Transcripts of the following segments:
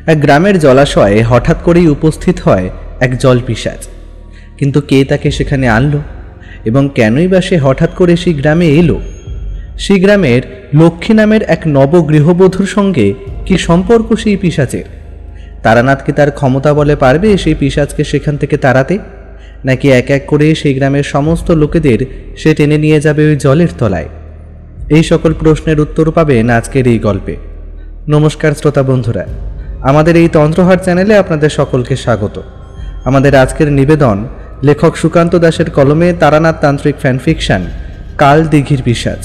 এক গ্রামের জলাশয়ে হঠাৎ করেই উপস্থিত হয় এক জলপিশাচ। কিন্তু কে তাকে সেখানে আনলো এবং কেনই বা সে হঠাৎ করে সেই গ্রামে এলো? সেই গ্রামের লক্ষ্মী নামের এক নবগৃহবধূর সঙ্গে কি সম্পর্ক সেই পিশাচের? তারানাথকে তার ক্ষমতা বলে পারবে সেই পিশাচকে সেখান থেকে তাড়াতে, নাকি এক এক করে সেই গ্রামের সমস্ত লোকেদের সে টেনে নিয়ে যাবে ওই জলের তলায়? এই সকল প্রশ্নের উত্তর পাবেন আজকের এই গল্পে। নমস্কার শ্রোতা বন্ধুরা, আমাদের এই তন্ত্রহার চ্যানেলে আপনাদের সকলকে স্বাগত। আমাদের আজকের নিবেদন লেখক সুকান্ত দাসের কলমে তারানাথ তান্ত্রিক ফ্যানফিকশন কাল দিঘির পিশাচ।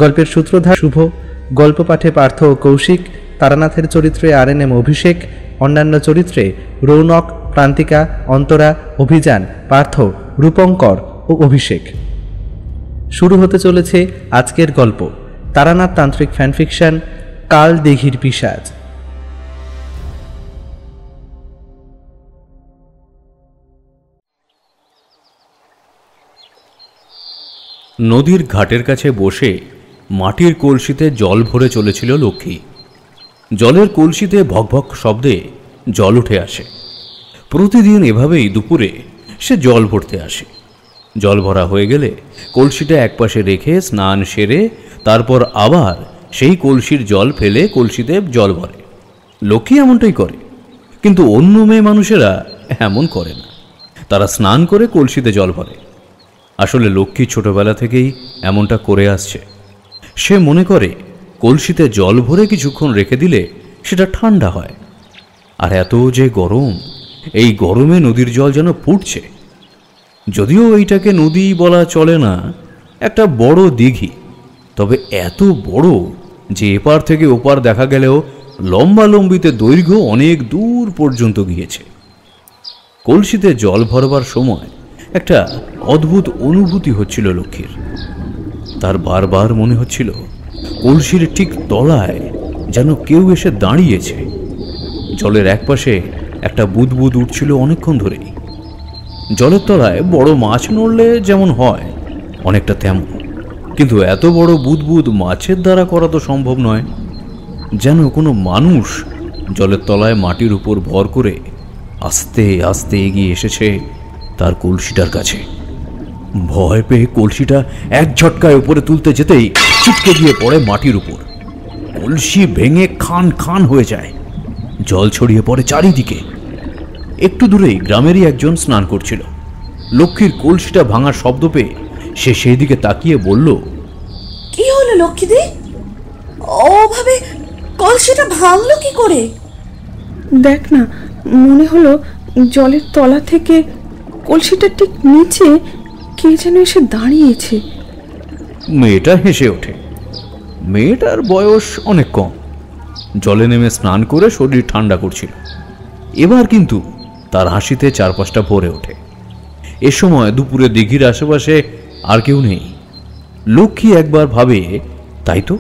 গল্পের সূত্রধার শুভ, গল্প পাঠে পার্থ ও কৌশিক, তারানাথের চরিত্রে RNM অভিষেক, অন্যান্য চরিত্রে রৌনক, প্রান্তিকা, অন্তরা, অভিযান, পার্থ, রূপঙ্কর ও অভিষেক। শুরু হতে চলেছে আজকের গল্প তারানাথ তান্ত্রিক ফ্যানফিকশন কাল দিঘির পিশাচ। নদীর ঘাটের কাছে বসে মাটির কলসিতে জল ভরে চলেছিল লক্ষ্মী। জলের কলসিতে ভকভক শব্দে জল উঠে আসে। প্রতিদিন এভাবেই দুপুরে সে জল ভরতে আসে। জল ভরা হয়ে গেলে কলসিটা একপাশে রেখে স্নান সেরে তারপর আবার সেই কলসির জল ফেলে কলসিতে জল ভরে। লক্ষ্মী এমনটাই করে, কিন্তু অন্য মেয়ে মানুষেরা এমন করে না। তারা স্নান করে কলসিতে জল ভরে। আসলে লক্ষ্মী ছোটবেলা থেকেই এমনটা করে আসছে। সে মনে করে কলসিতে জল ভরে কিছুক্ষণ রেখে দিলে সেটা ঠান্ডা হয়। আর এত যে গরম, এই গরমে নদীর জল যেন ফুটছে। যদিও এইটাকে নদী বলা চলে না, একটা বড় দিঘি, তবে এত বড় যে এপার থেকে ওপার দেখা গেলেও লম্বালম্বিতে দৈর্ঘ্য অনেক দূর পর্যন্ত গিয়েছে। কলসিতে জল ভরবার সময় একটা অদ্ভুত অনুভূতি হচ্ছিল লক্ষ্মীর। তার বারবার মনে হচ্ছিল কলসির ঠিক তলায় যেন কেউ এসে দাঁড়িয়েছে। জলের একপাশে একটা বুদবুদ উঠছিল অনেকক্ষণ ধরেই। জলের তলায় বড় মাছ নড়লে যেমন হয় অনেকটা তেমন, কিন্তু এত বড় বুদবুদ মাছের দ্বারা করা তো সম্ভব নয়। যেন কোনো মানুষ জলের তলায় মাটির উপর ভর করে আস্তে আস্তে এগিয়ে এসেছে তার কলসিটার কাছে। ভয় পেয়ে কলসিটা এক ঝটকায় উপরে তুলতে যেতেই ছিটকে গিয়ে পড়ে মাটির উপর। কলসি ভেঙে খান খান হয়ে যায়। জল ছড়িয়ে পড়ে চারিদিকে। একটু দূরেই গ্রামেরই একজন স্নান করছিল। লক্ষ্মীর কলসিটা ভাঙার শব্দ পেয়ে সে সেই দিকে তাকিয়ে বলল, কি হলো লক্ষ্মীদি? ওভাবে কলসিটা ভাঙলো কি করে? দেখ না, মনে হলো জলের তলা থেকে কলসিটা ঠিক নিচে কে যেন এসে দাঁড়িয়েছে। মেয়েটা হেসে ওঠে। মেয়েটার বয়স অনেক কম। জলে নেমে স্নান করে শরীর ঠান্ডা করছিল। এবার কিন্তু তার হাসিতে চারপাশটা ভরে ওঠে। এ সময় দুপুরে দিঘির আশেপাশে আর কেউ নেই। লক্ষ্মী একবার ভাবে, তাই তো,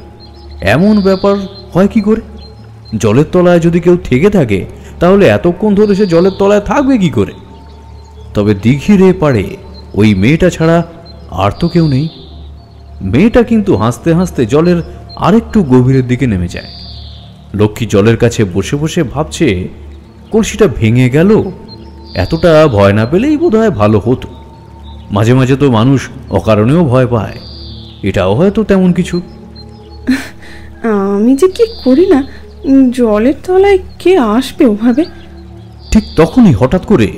এমন ব্যাপার হয় কি করে? জলের তলায় যদি কেউ থেকে থাকে তাহলে এতক্ষণ ধরে সে জলের তলায় থাকবে কি করে? তবে দিঘির এ পাড়ে ওই মেয়েটা ছাড়া আর তো কেউ নেই। মেয়েটা কিন্তু হাসতে হাসতে জলের আরেকটু গভীরের দিকে নেমে যায়। লক্ষ্মী জলের কাছে বসে বসে ভাবছে, কলসিটা ভেঙে গেল, এতটা ভয় না পেলেই বোধহয় ভালো হতো। মাঝে মাঝে তো মানুষ অকারণেও ভয় পায়, এটাও হয়তো তেমন কিছু। আমি যে কি করি না, জলের তলায় কে আসবে ওভাবে? ঠিক তখনই হঠাৎ করে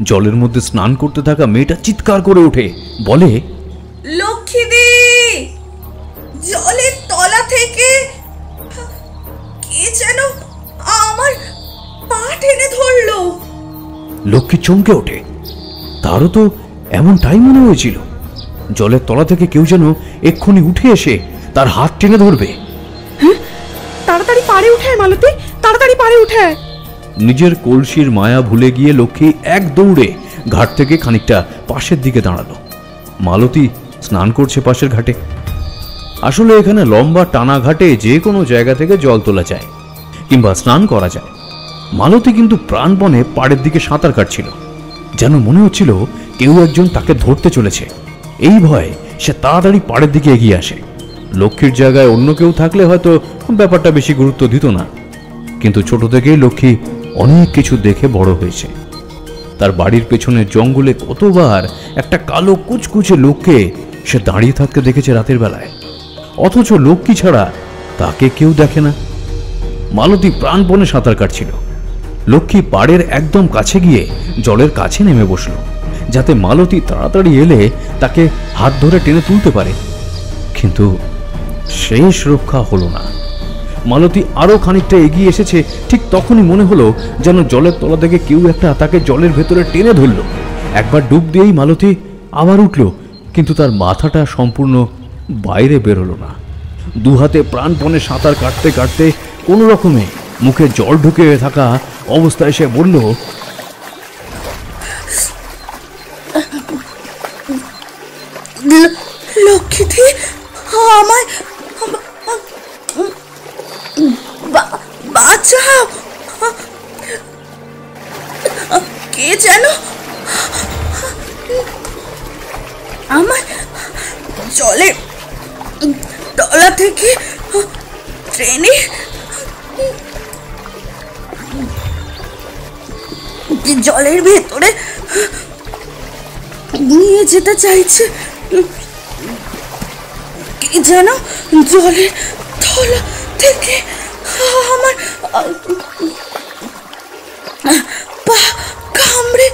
জলের মধ্যে স্নান করতে থাকা মেয়েটা চিৎকার করে ওঠে, বলে, লক্ষ্মীদি, জলের তলা থেকে কে যেন আমার পা টেনে ধরলো। লক্ষ্মী চমকে ওঠে। তারও তো এমনটাই মনে হয়েছিল। জলের তলা থেকে কেউ যেন এক্ষুনি উঠে এসে তার হাত টেনে ধরবে। হ্যাঁ, তাড়াতাড়ি পাড়ে উঠে মালতী, তাড়াতাড়ি পাড়ে উঠে। নিজের কলসির মায়া ভুলে গিয়ে লক্ষ্মী এক দৌড়ে ঘাট থেকে খানিকটা পাশের দিকে দাঁড়ালো। মালতী স্নান করছে পাশের ঘাটে। আসলে এখানে লম্বা টানা ঘাটে যে কোনো জায়গা থেকে জল তোলা যায় কিংবা স্নান করা যায়। মালতী কিন্তু প্রাণপণে পাড়ের দিকে সাঁতার কাটছিল, যেন মনে হচ্ছিল কেউ একজন তাকে ধরতে চলেছে। এই ভয়ে সে তাড়াতাড়ি পাড়ের দিকে এগিয়ে আসে। লক্ষ্মীর জায়গায় অন্য কেউ থাকলে হয়তো ব্যাপারটা বেশি গুরুত্ব দিত না। কিন্তু ছোট থেকেই লক্ষ্মী অনেক কিছু দেখে বড় হয়েছে। তার বাড়ির পেছনে জঙ্গলে কতবার একটা কালো কুচকুচে লোককে সে দাঁড়িয়ে থাকতে দেখেছে রাতের বেলায়, অথচ লক্ষ্মী ছাড়া তাকে কেউ দেখে না। মালতী প্রাণপণে সাঁতার কাটছিল। লক্ষ্মী পাড়ের একদম কাছে গিয়ে জলের কাছে নেমে বসল, যাতে মালতী তাড়াতাড়ি এলে তাকে হাত ধরে টেনে তুলতে পারে। কিন্তু শেষ রক্ষা হলো না। মালতী আরো খানিকটা এগিয়ে এসেছে, ঠিক তখনই মনে হলো যেন জলের তলা থেকে কেউ একটা তাকে জলের ভেতরে টেনে ধরল। একবার ডুব দিয়েই মালতী আবার উঠল, কিন্তু তার মাথাটা সম্পূর্ণ বাইরে বেরোলো না। দুহাতে প্রাণপণে সাঁতার কাটতে কাটতে কোনো রকমে মুখে জল ঢুকে থাকা অবস্থায় সে বলল, লক্ষ্মীদি, আমায় বাঁচাও। কে যেন আমার জলের তলা থেকে ট্রেনে জলের ভেতরে নিয়ে যেতে চাইছে। কে যেন জলের তলা থেকে আমার পা কামড়ে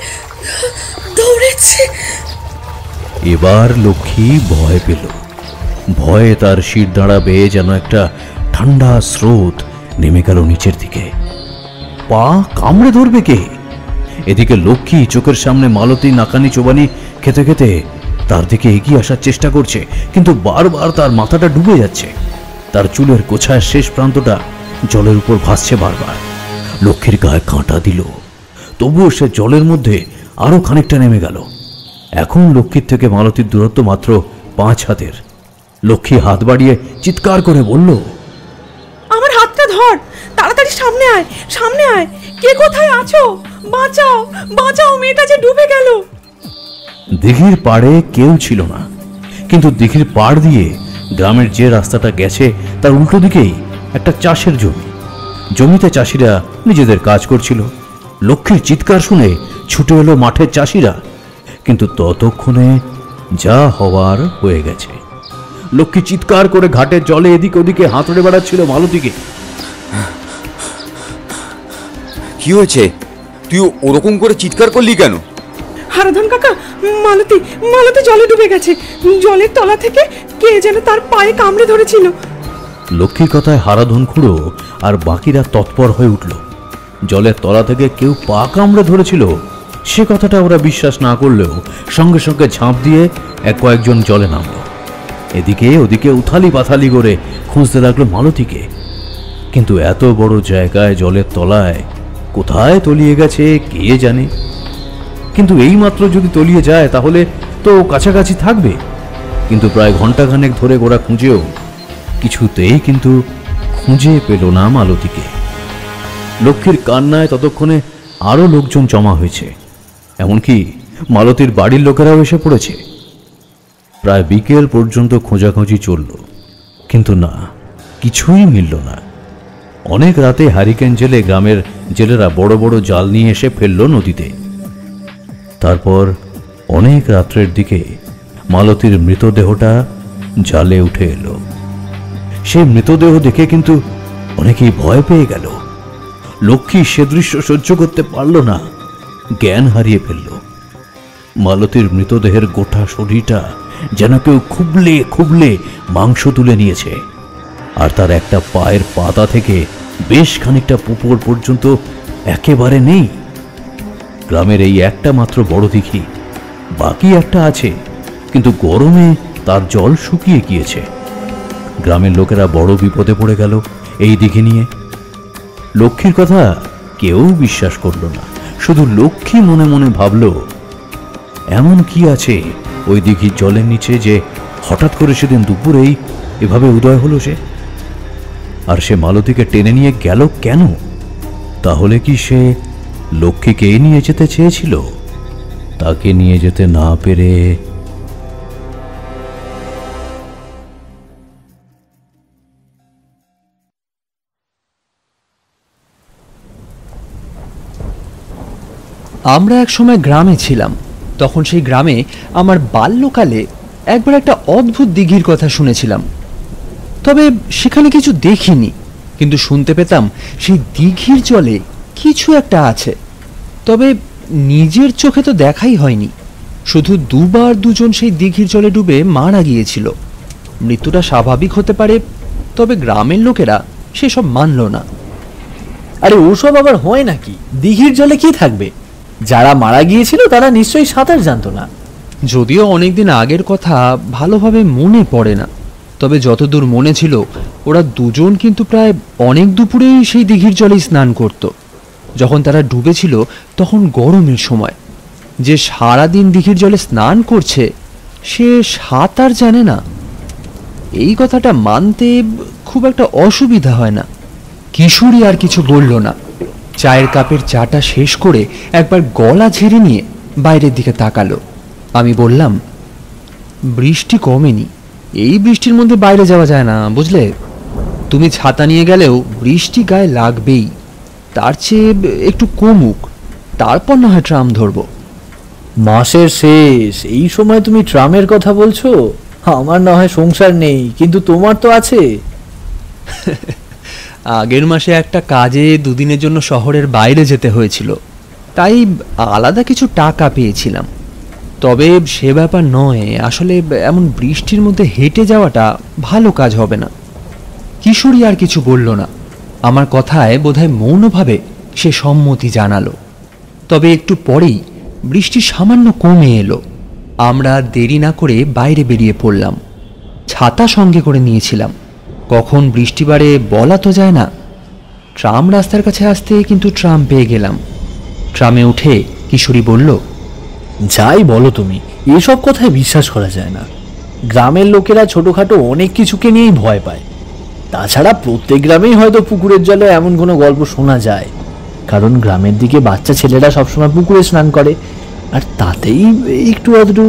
ধরেছে। এবার লক্ষ্মী ভয় পেল। ভয়ে তার শির দাঁড়া বেয়ে যেন একটা ঠান্ডা স্রোত নেমে গেল নিচের দিকে। পা কামড়ে ধরবে কে? এদিকে লক্ষ্মী চোখের সামনে মালতী নাকানি চোবানি খেতে খেতে তার দিকে এগিয়ে আসার চেষ্টা করছে, কিন্তু বারবার তার মাথাটা ডুবে যাচ্ছে। তার চুলের গোছায় শেষ প্রান্তটা জলের উপর ভাসছে বারবার। লক্ষ্মীর গায়ে কাঁটা দিল, তবুও সে জলের মধ্যে আরো খানিকটা নেমে গেল। এখন লক্ষ্মীর থেকে মালতীর দূরত্ব মাত্র 5 হাতের। লক্ষ্মী হাত বাড়িয়ে চিৎকার করে বলল, আমার হাতটা ধর, তাড়াতাড়ি সামনে আয়, সামনে আয়। কে কোথায় আছো? বাঁচাও, বাঁচাও, মেয়েটা যে ডুবে গেল। দিঘির পাড়ে কেউ ছিল না, কিন্তু দিঘির পাড় দিয়ে গ্রামের যে রাস্তাটা গেছে তার উল্টো দিকেই একটা চাষের জমি। জমিতে চাষিরা নিজেদের কাজ করছিল। লক্ষ্মীর চিৎকার শুনে ছুটে এলো মাঠের চাষিরা, কিন্তু ততক্ষণে যা হওয়ার হয়ে গেছে। লক্ষ্মী চিৎকার করে ঘাটের জলে এদিক ওদিকে হাতড়ে বেড়াচ্ছিল মালতীকে। কি হয়েছে? তুই ওরকম করে চিৎকার করলি কেন? হারাধন কাকা, মালতী মালতী জলে ডুবে গেছে। জলের তলা থেকে কে যেন তার পায়ে কামড়ে ধরেছিল। লক্ষ্মীর কথায় হারাধন খুঁড়ো আর বাকিরা তৎপর হয়ে উঠল। জলের তলা থেকে কেউ পা কামড়ে ধরেছিল সে কথাটা ওরা বিশ্বাস না করলেও সঙ্গে সঙ্গে ঝাঁপ দিয়ে কয়েকজন জলে নামল। এদিকে ওদিকে উথালি পাথালি করে খুঁজতে লাগলো মালতীকে, কিন্তু এত বড় জায়গায় জলের তলায় কোথায় তলিয়ে গেছে কে জানে। কিন্তু এইমাত্র যদি তলিয়ে যায় তাহলে তো কাছাকাছি থাকবে। কিন্তু প্রায় ঘন্টাখানেক ধরে ওরা খুঁজেও কিছুতেই কিন্তু খুঁজে পেল না মালতীকে। লক্ষ্মীর কান্নায় ততক্ষণে আরো লোকজন জমা হয়েছে, এমনকি মালতীর বাড়ির লোকেরাও এসে পড়েছে। প্রায় বিকেল পর্যন্ত খোঁজাখুঁজি চলল, কিন্তু না, কিছুই মিলল না। অনেক রাতে হারিকেন জেলে গ্রামের জেলেরা বড় বড় জাল নিয়ে এসে ফেলল নদীতে। তারপর অনেক রাত্রের দিকে মালতীর মৃতদেহটা জালে উঠে এলো। সেই মৃতদেহ দেখে কিন্তু অনেকেই ভয় পেয়ে গেল। লক্ষ্মী সে দৃশ্য সহ্য করতে পারল না, জ্ঞান হারিয়ে ফেলল। মালতীর মৃতদেহের গোটা শরীরটা যেন কেউ খুবলে খুবলে মাংস তুলে নিয়েছে, আর তার একটা পায়ের পাতা থেকে বেশ খানিকটা পুপর পর্যন্ত একেবারে নেই। গ্রামের এই একটা মাত্র বড় দিঘি, বাকি একটা আছে, কিন্তু গরমে তার জল শুকিয়ে গিয়েছে। গ্রামের লোকেরা বড় বিপদে পড়ে গেল এই দিঘি নিয়ে। লক্ষ্মীর কথা কেউ বিশ্বাস করল না, শুধু লক্ষ্মী মনে মনে ভাবল, এমন কি আছে ওই দিঘির জলের নিচে যে হঠাৎ করে সেদিন দুপুরেই এভাবে উদয় হলো সে? আর সে মালতীকে টেনে নিয়ে গেল কেন? তাহলে কি সে লক্ষ্মীকে নিয়ে যেতে চেয়েছিল? তাকে নিয়ে যেতে না পেরে আমরা একসময় গ্রামে ছিলাম। তখন সেই গ্রামে আমার বাল্যকালে একবার একটা অদ্ভুত দিঘির কথা শুনেছিলাম। তবে সেখানে কিছু দেখিনি, কিন্তু শুনতে পেতাম সেই দিঘির জলে কিছু একটা আছে। তবে নিজের চোখে তো দেখাই হয়নি। শুধু দুবার দুজন সেই দিঘির জলে ডুবে মারা গিয়েছিল। মৃত্যুটা স্বাভাবিক হতে পারে, তবে গ্রামের লোকেরা সেসব মানল না। আরে ওসব আবার হয় নাকি? দিঘির জলে কি থাকবে? যারা মারা গিয়েছিল তারা নিশ্চয়ই সাঁতার জানতো না। যদিও অনেকদিন আগের কথা ভালোভাবে মনে পড়ে না, তবে যতদূর মনে ছিল ওরা দুজন কিন্তু প্রায় অনেক দুপুরেই সেই দিঘির জলে স্নান করত। যখন তারা ডুবেছিল তখন গরমের সময়। যে সারাদিন দিঘির জলে স্নান করছে সে সাঁতার জানে না, এই কথাটা মানতে খুব একটা অসুবিধা হয় না। কিশোরী আর কিছু বলল না। চায়ের কাপের চাটা শেষ করে একবার গলা ঝেড়ে নিয়ে বাইরের দিকে তাকালো। আমি বললাম, বৃষ্টি কমেনি, এই বৃষ্টির মধ্যে বাইরে যাওয়া যায় না, বুঝলে? তুমি ছাতা নিয়ে গেলেও বৃষ্টি গায়ে লাগবেই। তার চেয়ে একটু কমুক, তারপর না হয় ট্রাম ধরবো। মাসের শেষ, এই সময় তুমি ট্রামের কথা বলছো? আমার না হয় সংসার নেই, কিন্তু তোমার তো আছে। আগের মাসে একটা কাজে দুদিনের জন্য শহরের বাইরে যেতে হয়েছিল, তাই আলাদা কিছু টাকা পেয়েছিলাম। তবে সে ব্যাপার নয়, আসলে এমন বৃষ্টির মধ্যে হেঁটে যাওয়াটা ভালো কাজ হবে না। কিশোরী আর কিছু বলল না। আমার কথায় বোধহয় মৌনভাবে সে সম্মতি জানালো। তবে একটু পরেই বৃষ্টি সামান্য কমে এলো। আমরা দেরি না করে বাইরে বেরিয়ে পড়লাম। ছাতা সঙ্গে করে নিয়েছিলাম, কখন বৃষ্টি বাড়ে বলা তো যায় না। ট্রাম রাস্তার কাছে আসতে কিন্তু ট্রাম পেয়ে গেলাম। ট্রামে উঠে কিশোরী বলল, যাই বলো তুমি, এসব কথায় বিশ্বাস করা যায় না। গ্রামের লোকেরা ছোটখাটো অনেক কিছুকে নিয়েই ভয় পায়। তাছাড়া প্রত্যেক গ্রামেই হয়তো পুকুরের জলে এমন কোনো গল্প শোনা যায়, কারণ গ্রামের দিকে বাচ্চা ছেলেরা সবসময় পুকুরে স্নান করে, আর তাতেই একটু আধটু।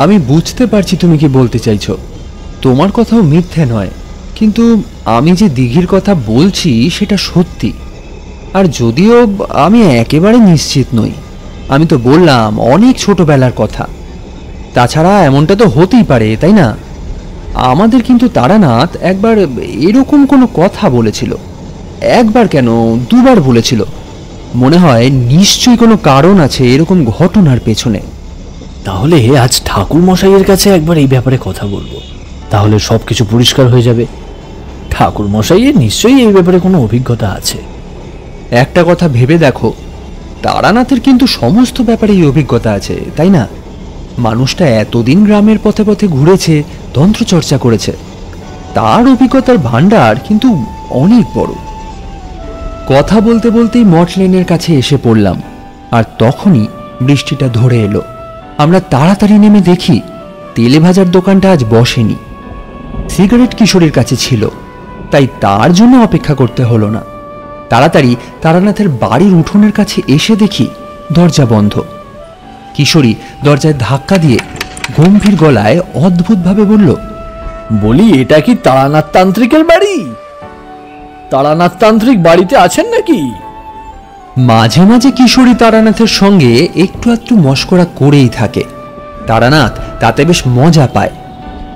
আমি বুঝতে পারছি তুমি কি বলতে চাইছো, তোমার কথাও মিথ্যে নয়, কিন্তু আমি যে দিঘির কথা বলছি সেটা সত্যি। আর যদিও আমি একেবারে নিশ্চিত নই, আমি তো বললাম অনেক ছোটবেলার কথা। তাছাড়া এমনটা তো হতেই পারে, তাই না? আমাদের কিন্তু তারানাথ একবার এরকম কোনো কথা বলেছিল। একবার কেন, দুবার বলেছিল। মনে হয় নিশ্চয়ই কোনো কারণ আছে এরকম ঘটনার পেছনে। তাহলে আজ ঠাকুর মশাইয়ের কাছে একবার এই ব্যাপারে কথা বলবো, তাহলে সব কিছু পরিষ্কার হয়ে যাবে। ঠাকুর মশাইয়ের নিশ্চয়ই এই ব্যাপারে কোনো অভিজ্ঞতা আছে। একটা কথা ভেবে দেখো, তারানাথের কিন্তু সমস্ত ব্যাপারে এই অভিজ্ঞতা আছে, তাই না? মানুষটা এতদিন গ্রামের পথে পথে ঘুরেছে, তন্ত্রচর্চা করেছে, তার অভিজ্ঞতার ভাণ্ডার কিন্তু অনেক বড়। কথা বলতে বলতেই মঠ লেনের কাছে এসে পড়লাম, আর তখনই বৃষ্টিটা ধরে এলো। আমরা তাড়াতাড়ি নেমে দেখি তেলে ভাজার দোকানটা আজ বসেনি। সিগারেট কিশোরীর কাছে ছিল, তাই তার জন্য অপেক্ষা করতে হলো না। তাড়াতাড়ি তারানাথের বাড়ির উঠোনের কাছে এসে দেখি দরজা বন্ধ। কিশোরী দরজায় ধাক্কা দিয়ে গম্ভীর গলায় অদ্ভুতভাবে বলল, বলি, এটা কি তারানাথ তান্ত্রিকের বাড়ি? তারানাথ তান্ত্রিক বাড়িতে আছেন নাকি? মাঝে মাঝে কিশোরী তারানাথের সঙ্গে একটু একটু মশকরা করেই থাকে। তারানাথ তাতে বেশ মজা পায়।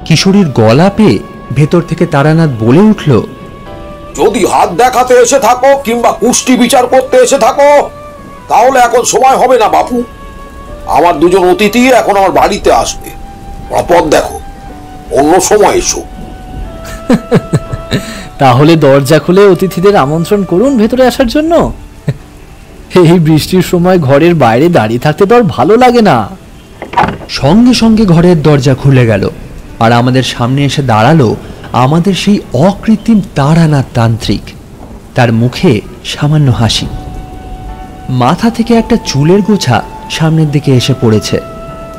কিশোরীর গলা পেয়ে ভেতর থেকে তারানাথ বলে উঠল, যদি হাত দেখাতে এসে থাকো কিংবা কুষ্টি বিচার করতে এসে থাকো, তাহলে এখন সময় হবে না বাপু। আমার দুজন অতিথি এখন আমার বাড়িতে আসবে, পথ দেখো, অন্য সময় এসো। তাহলে দরজা খুলে অতিথিদের আমন্ত্রণ করুন ভেতরে আসার জন্য। এই বৃষ্টির সময় ঘরের বাইরে দাঁড়িয়ে থাকতে তো আর ভালো লাগে না। সঙ্গে সঙ্গে ঘরের দরজা খুলে গেল, আর আমাদের সামনে এসে দাঁড়ালো আমাদের সেই অকৃত্রিম তারানাথ তান্ত্রিক। তার মুখে সামান্য হাসি, মাথা থেকে একটা চুলের গোছা সামনের দিকে এসে পড়েছে,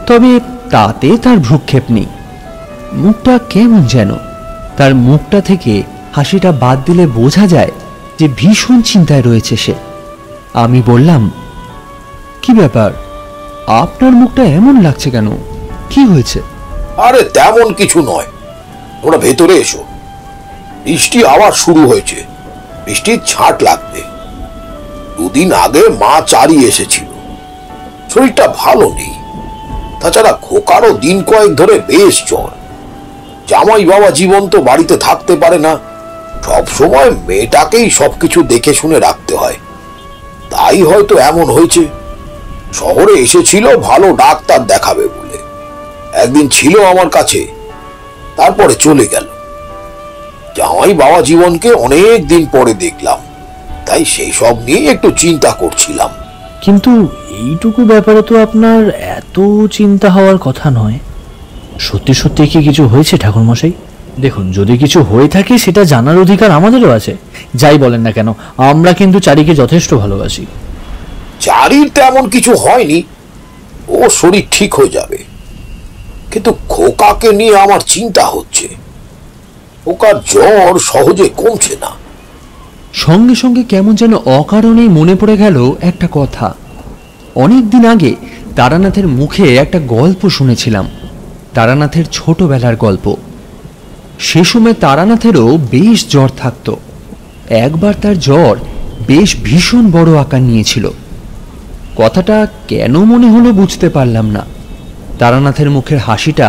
তবে তাতে তার ভ্রুক্ষেপ নেই। মুখটা কেমন যেন, তার মুখটা থেকে হাসিটা বাদ দিলে বোঝা যায় যে ভীষণ চিন্তায় রয়েছে সে। আমি বললাম, কি ব্যাপার, আপনার মুখটা এমন লাগছে কেন, কি হয়েছে? আরে তেমন কিছু নয়, তোমরা ভেতরে এসো। বৃষ্টি আবার শুরু হয়েছে, বৃষ্টির ছাঁট লাগবে। দুদিন আগে মা চারি এসেছিল, শরীরটা ভালো নেই। তাছাড়া খোকারও দিন কয়েক ধরে বেশ জ্বর। জামাই বাবা জীবন তো বাড়িতে থাকতে পারে না, সব সময় মেয়েটাকেই সবকিছু দেখে শুনে রাখতে হয়। তাই হয়তো এমন হয়েছে। শহরে এসেছিল ভালো ডাক্তার দেখাবে বলে, একদিন ছিল আমার কাছে, তারপরে চলে গেল। জামাই বাবা জীবনকে অনেক দিন পরে দেখলাম, তাই সেই সব নিয়ে একটু চিন্তা করছিলাম। কিন্তু এইটুকু ব্যাপারে তো আপনার এত চিন্তা হওয়ার কথা নয়। সত্যি সত্যি কি কিছু হয়েছে ঠাকুরমশাই? দেখুন, যদি কিছু হয়ে থাকে সেটা জানার অধিকার আমাদেরও আছে। যাই বলেন না কেন, আমরা কিন্তু চারিকে যথেষ্ট ভালোবাসি। চারির তেমন কিছু হয়নি, ও শরীর ঠিক হয়ে যাবে। কিন্তু খোকাকে নিয়ে আমার চিন্তা হচ্ছে। খোকার জ্বর সহজে কমছে না। সঙ্গে সঙ্গে কেমন যেন অকারণেই মনে পড়ে গেল একটা কথা। অনেক দিন আগে তারানাথের মুখে একটা গল্প শুনেছিলাম, তারানাথের ছোটবেলার গল্প। সে সময় তারানাথেরও বেশ জ্বর থাকত। একবার তার জ্বর বেশ ভীষণ বড় আকার নিয়েছিল। কথাটা কেন মনে হলো বুঝতে পারলাম না। তারানাথের মুখের হাসিটা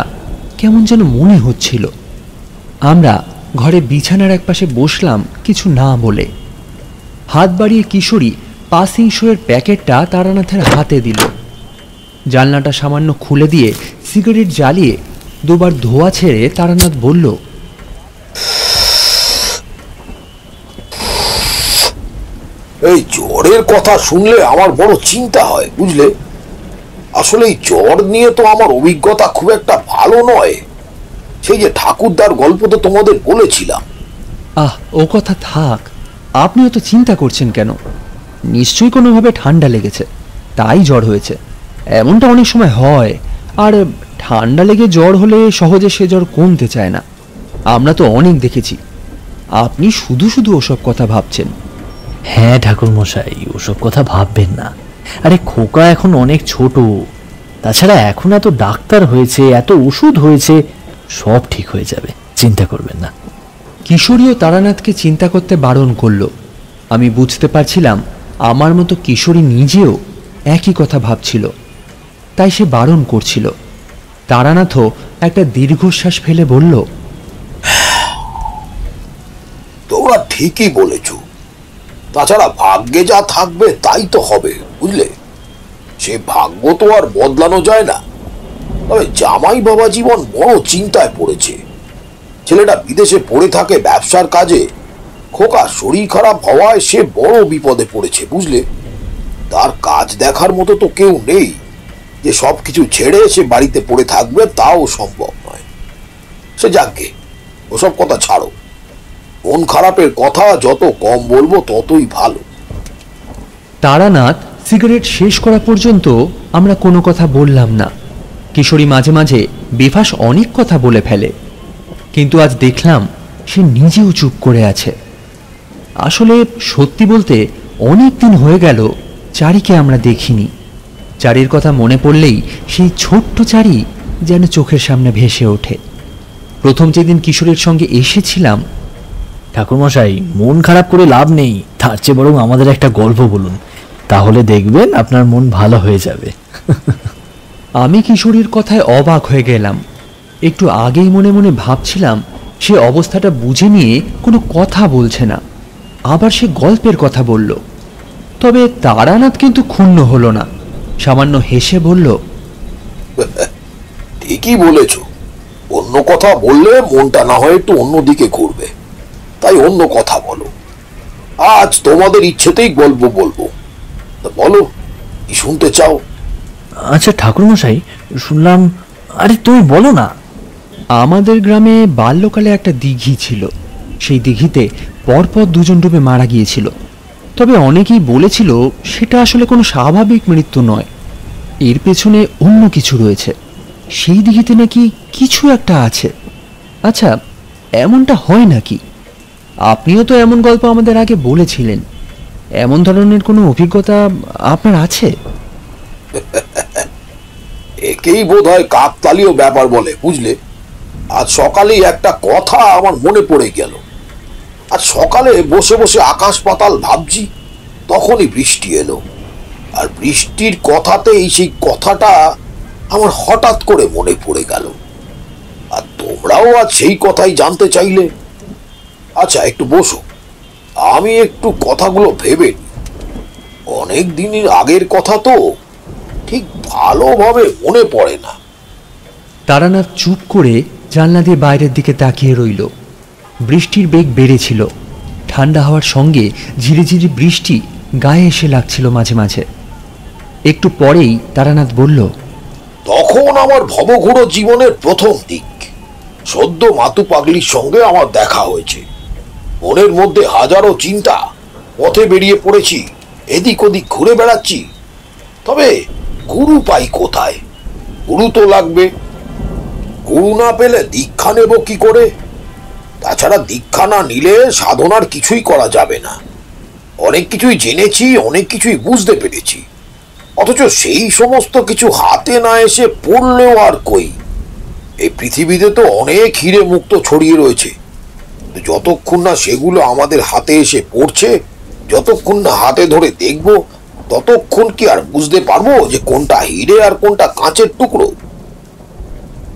কেমন যেন মনে হচ্ছিল। আমরা ঘরে বিছানার একপাশে বসলাম কিছু না বলে। হাত বাড়িয়ে কিশোরী পাসিং শোয়ের প্যাকেটটা তারানাথের হাতে দিল। জানলাটা সামান্য খুলে দিয়ে সিগারেট জ্বালিয়ে দুবার ধোয়া ছেড়ে তারানাথ বলল, এই জ্বরের কথা শুনলে আমার বড় চিন্তা হয়, বুঝলে। আসলে এই জ্বর নিয়ে তো আমার অভিজ্ঞতা খুব একটা ভালো নয়। সেই যে ঠাকুরদার গল্প তো তোমাদের বলেছিলাম। ও কথা থাক, আপনিও তো চিন্তা করছেন কেন? নিশ্চয়ই কোনোভাবে ঠান্ডা লেগেছে, তাই জ্বর হয়েছে। এমনটা অনেক সময় হয়। আর ঠান্ডা লেগে জ্বর হলে সহজে সে জ্বর কমতে চায় না। আমরা তো অনেক দেখেছি। আপনি শুধু শুধু ওসব কথা ভাবছেন। হ্যাঁ ঠাকুরমশাই, ওসব কথা ভাববেন না। আরে খোকা এখন অনেক ছোট, তাছাড়া এখন এত ডাক্তার হয়েছে, এত ওষুধ হয়েছে, সব ঠিক হয়ে যাবে, চিন্তা করবেন না। কিশোরীও তারানাথকে চিন্তা করতে বারণ করল। আমি বুঝতে পারছিলাম আমার মতো কিশোরী নিজেও একই কথা ভাবছিল, তাই সে বারণ করছিল। তারানাথও একটা দীর্ঘশ্বাস ফেলে বলল, তোমরা ঠিকই বলেছ। তাছাড়া ভাগ্যে যা থাকবে তাই তো হবে, বুঝলে। সে ভাগ্য তো আর বদলানো যায় না। তবে জামাই বাবা জীবন বড় চিন্তায় পড়েছে। ছেলেটা বিদেশে পড়ে থাকে ব্যবসার কাজে। খোকা শরীর খারাপ হওয়ায় সে বড় বিপদে পড়েছে, বুঝলে। তার কাজ দেখার মতো তো কেউ নেই যে সবকিছু ছেড়ে সে বাড়িতে পড়ে থাকবে, তাও সম্ভব নয়। সে যাকে ওসব কথা ছাড়ো। মন খারাপের কথা যত কম বলবো ততই ভালো। তারানাথ সিগারেট শেষ করা পর্যন্ত আমরা কোনো কথা বললাম না। কিশোরী মাঝে মাঝে বেফাস অনেক কথা বলে ফেলে, কিন্তু আজ দেখলাম সে নিজেও চুপ করে আছে। আসলে সত্যি বলতে অনেক দিন হয়ে গেল চারিকে আমরা দেখিনি। চারির কথা মনে পড়লেই সেই ছোট্ট চারি যেন চোখের সামনে ভেসে ওঠে। প্রথম যেদিন কিশোরীর সঙ্গে এসেছিলাম, ঠাকুরমশাই মন খারাপ করে লাভ নেই, তার চেয়ে বরং আমাদের একটা গল্প বলুন, তাহলে দেখবেন আপনার মন ভালো হয়ে যাবে। আমি কিশোরীর কথায় অবাক হয়ে গেলাম। একটু আগেই মনে মনে ভাবছিলাম সে অবস্থাটা বুঝে নিয়ে কোনো কথা বলছে না, আবার সে গল্পের কথা বলল। তবে তারানাথ কিন্তু ক্ষুণ্ণ হলো না, সামান্য হেসে বলল, ঠিকই বলেছ। অন্য কথা বললে মনটা না হয় একটু অন্যদিকে ঘুরবে, তাই অন্য কথা বলো। আজ তোমাদের ইচ্ছেতেই গল্প বলবো। বলো, কি শুনতে চাও? আচ্ছা ঠাকুরমশাই, শুনলাম। আরে তুমি বলো না। আমাদের গ্রামে বাল্যকালে একটা দিঘি ছিল। সেই দিঘিতে পরপর দুজন ডুবে মারা গিয়েছিল। তবে অনেকেই বলেছিল সেটা আসলে কোনো স্বাভাবিক মৃত্যু নয়, এর পেছনে অন্য কিছু রয়েছে। সেই দিঘিতে নাকি কিছু একটা আছে। আচ্ছা, এমনটা হয় নাকি? আপনিও তো এমন গল্প আমাদের আগে বলেছিলেন। এমন ধরনের কোনো অভিজ্ঞতা আপনার আছে? একেই বোধ হয় কাকতালীয় ব্যাপার বলে, বুঝলে। আজ সকালেই একটা কথা আমার মনে পড়ে গেল। আজ সকালে বসে বসে আকাশ পাতাল ভাবছি, তখনই বৃষ্টি এলো। আর বৃষ্টির কথাতেই সেই কথাটা আমার হঠাৎ করে মনে পড়ে গেল। আর তোমরাও আজ সেই কথাই জানতে চাইলে। আচ্ছা, একটু বসো, আমি একটু কথাগুলো ভেবে নিই। অনেক দিনের আগের কথা তো, ঠিক ভালোভাবে মনে পড়ে না। তারানাথ চুপ করে জানলা দিয়ে বাইরের দিকে তাকিয়ে রইল। বৃষ্টির বেগ বেড়েছিল। ঠান্ডা হওয়ার সঙ্গে ঝিরিঝিরি বৃষ্টি গায়ে এসে লাগছিল মাঝে মাঝে। একটু পরেই তারানাথ বলল, তখন আমার ভবঘুরো জীবনের প্রথম দিক। সদ্য মাতু পাগলির সঙ্গে আমার দেখা হয়েছে। মনের মধ্যে হাজারো চিন্তা। পথে বেরিয়ে পড়েছি, এদিক ওদিক ঘুরে বেড়াচ্ছি। তবে গুরু পাই কোথায়? গুরু তো লাগবে। গুরু না পেলে দীক্ষা নেব কি করে? তাছাড়া দীক্ষা না নিলে সাধনার কিছুই করা যাবে না। অনেক কিছুই জেনেছি, অনেক কিছুই বুঝতে পেরেছি, অথচ সেই সমস্ত কিছু হাতে না এসে পড়লেও আর কই। এই পৃথিবীতে তো অনেক হিরে মুক্ত ছড়িয়ে রয়েছে, যতক্ষণ না সেগুলো আমাদের হাতে এসে পড়ছে, যতক্ষণ না হাতে ধরে দেখব, ততক্ষণ কি আর বুঝতে পারবো যে কোনটা হিরে আর কোনটা কাঁচের টুকরো?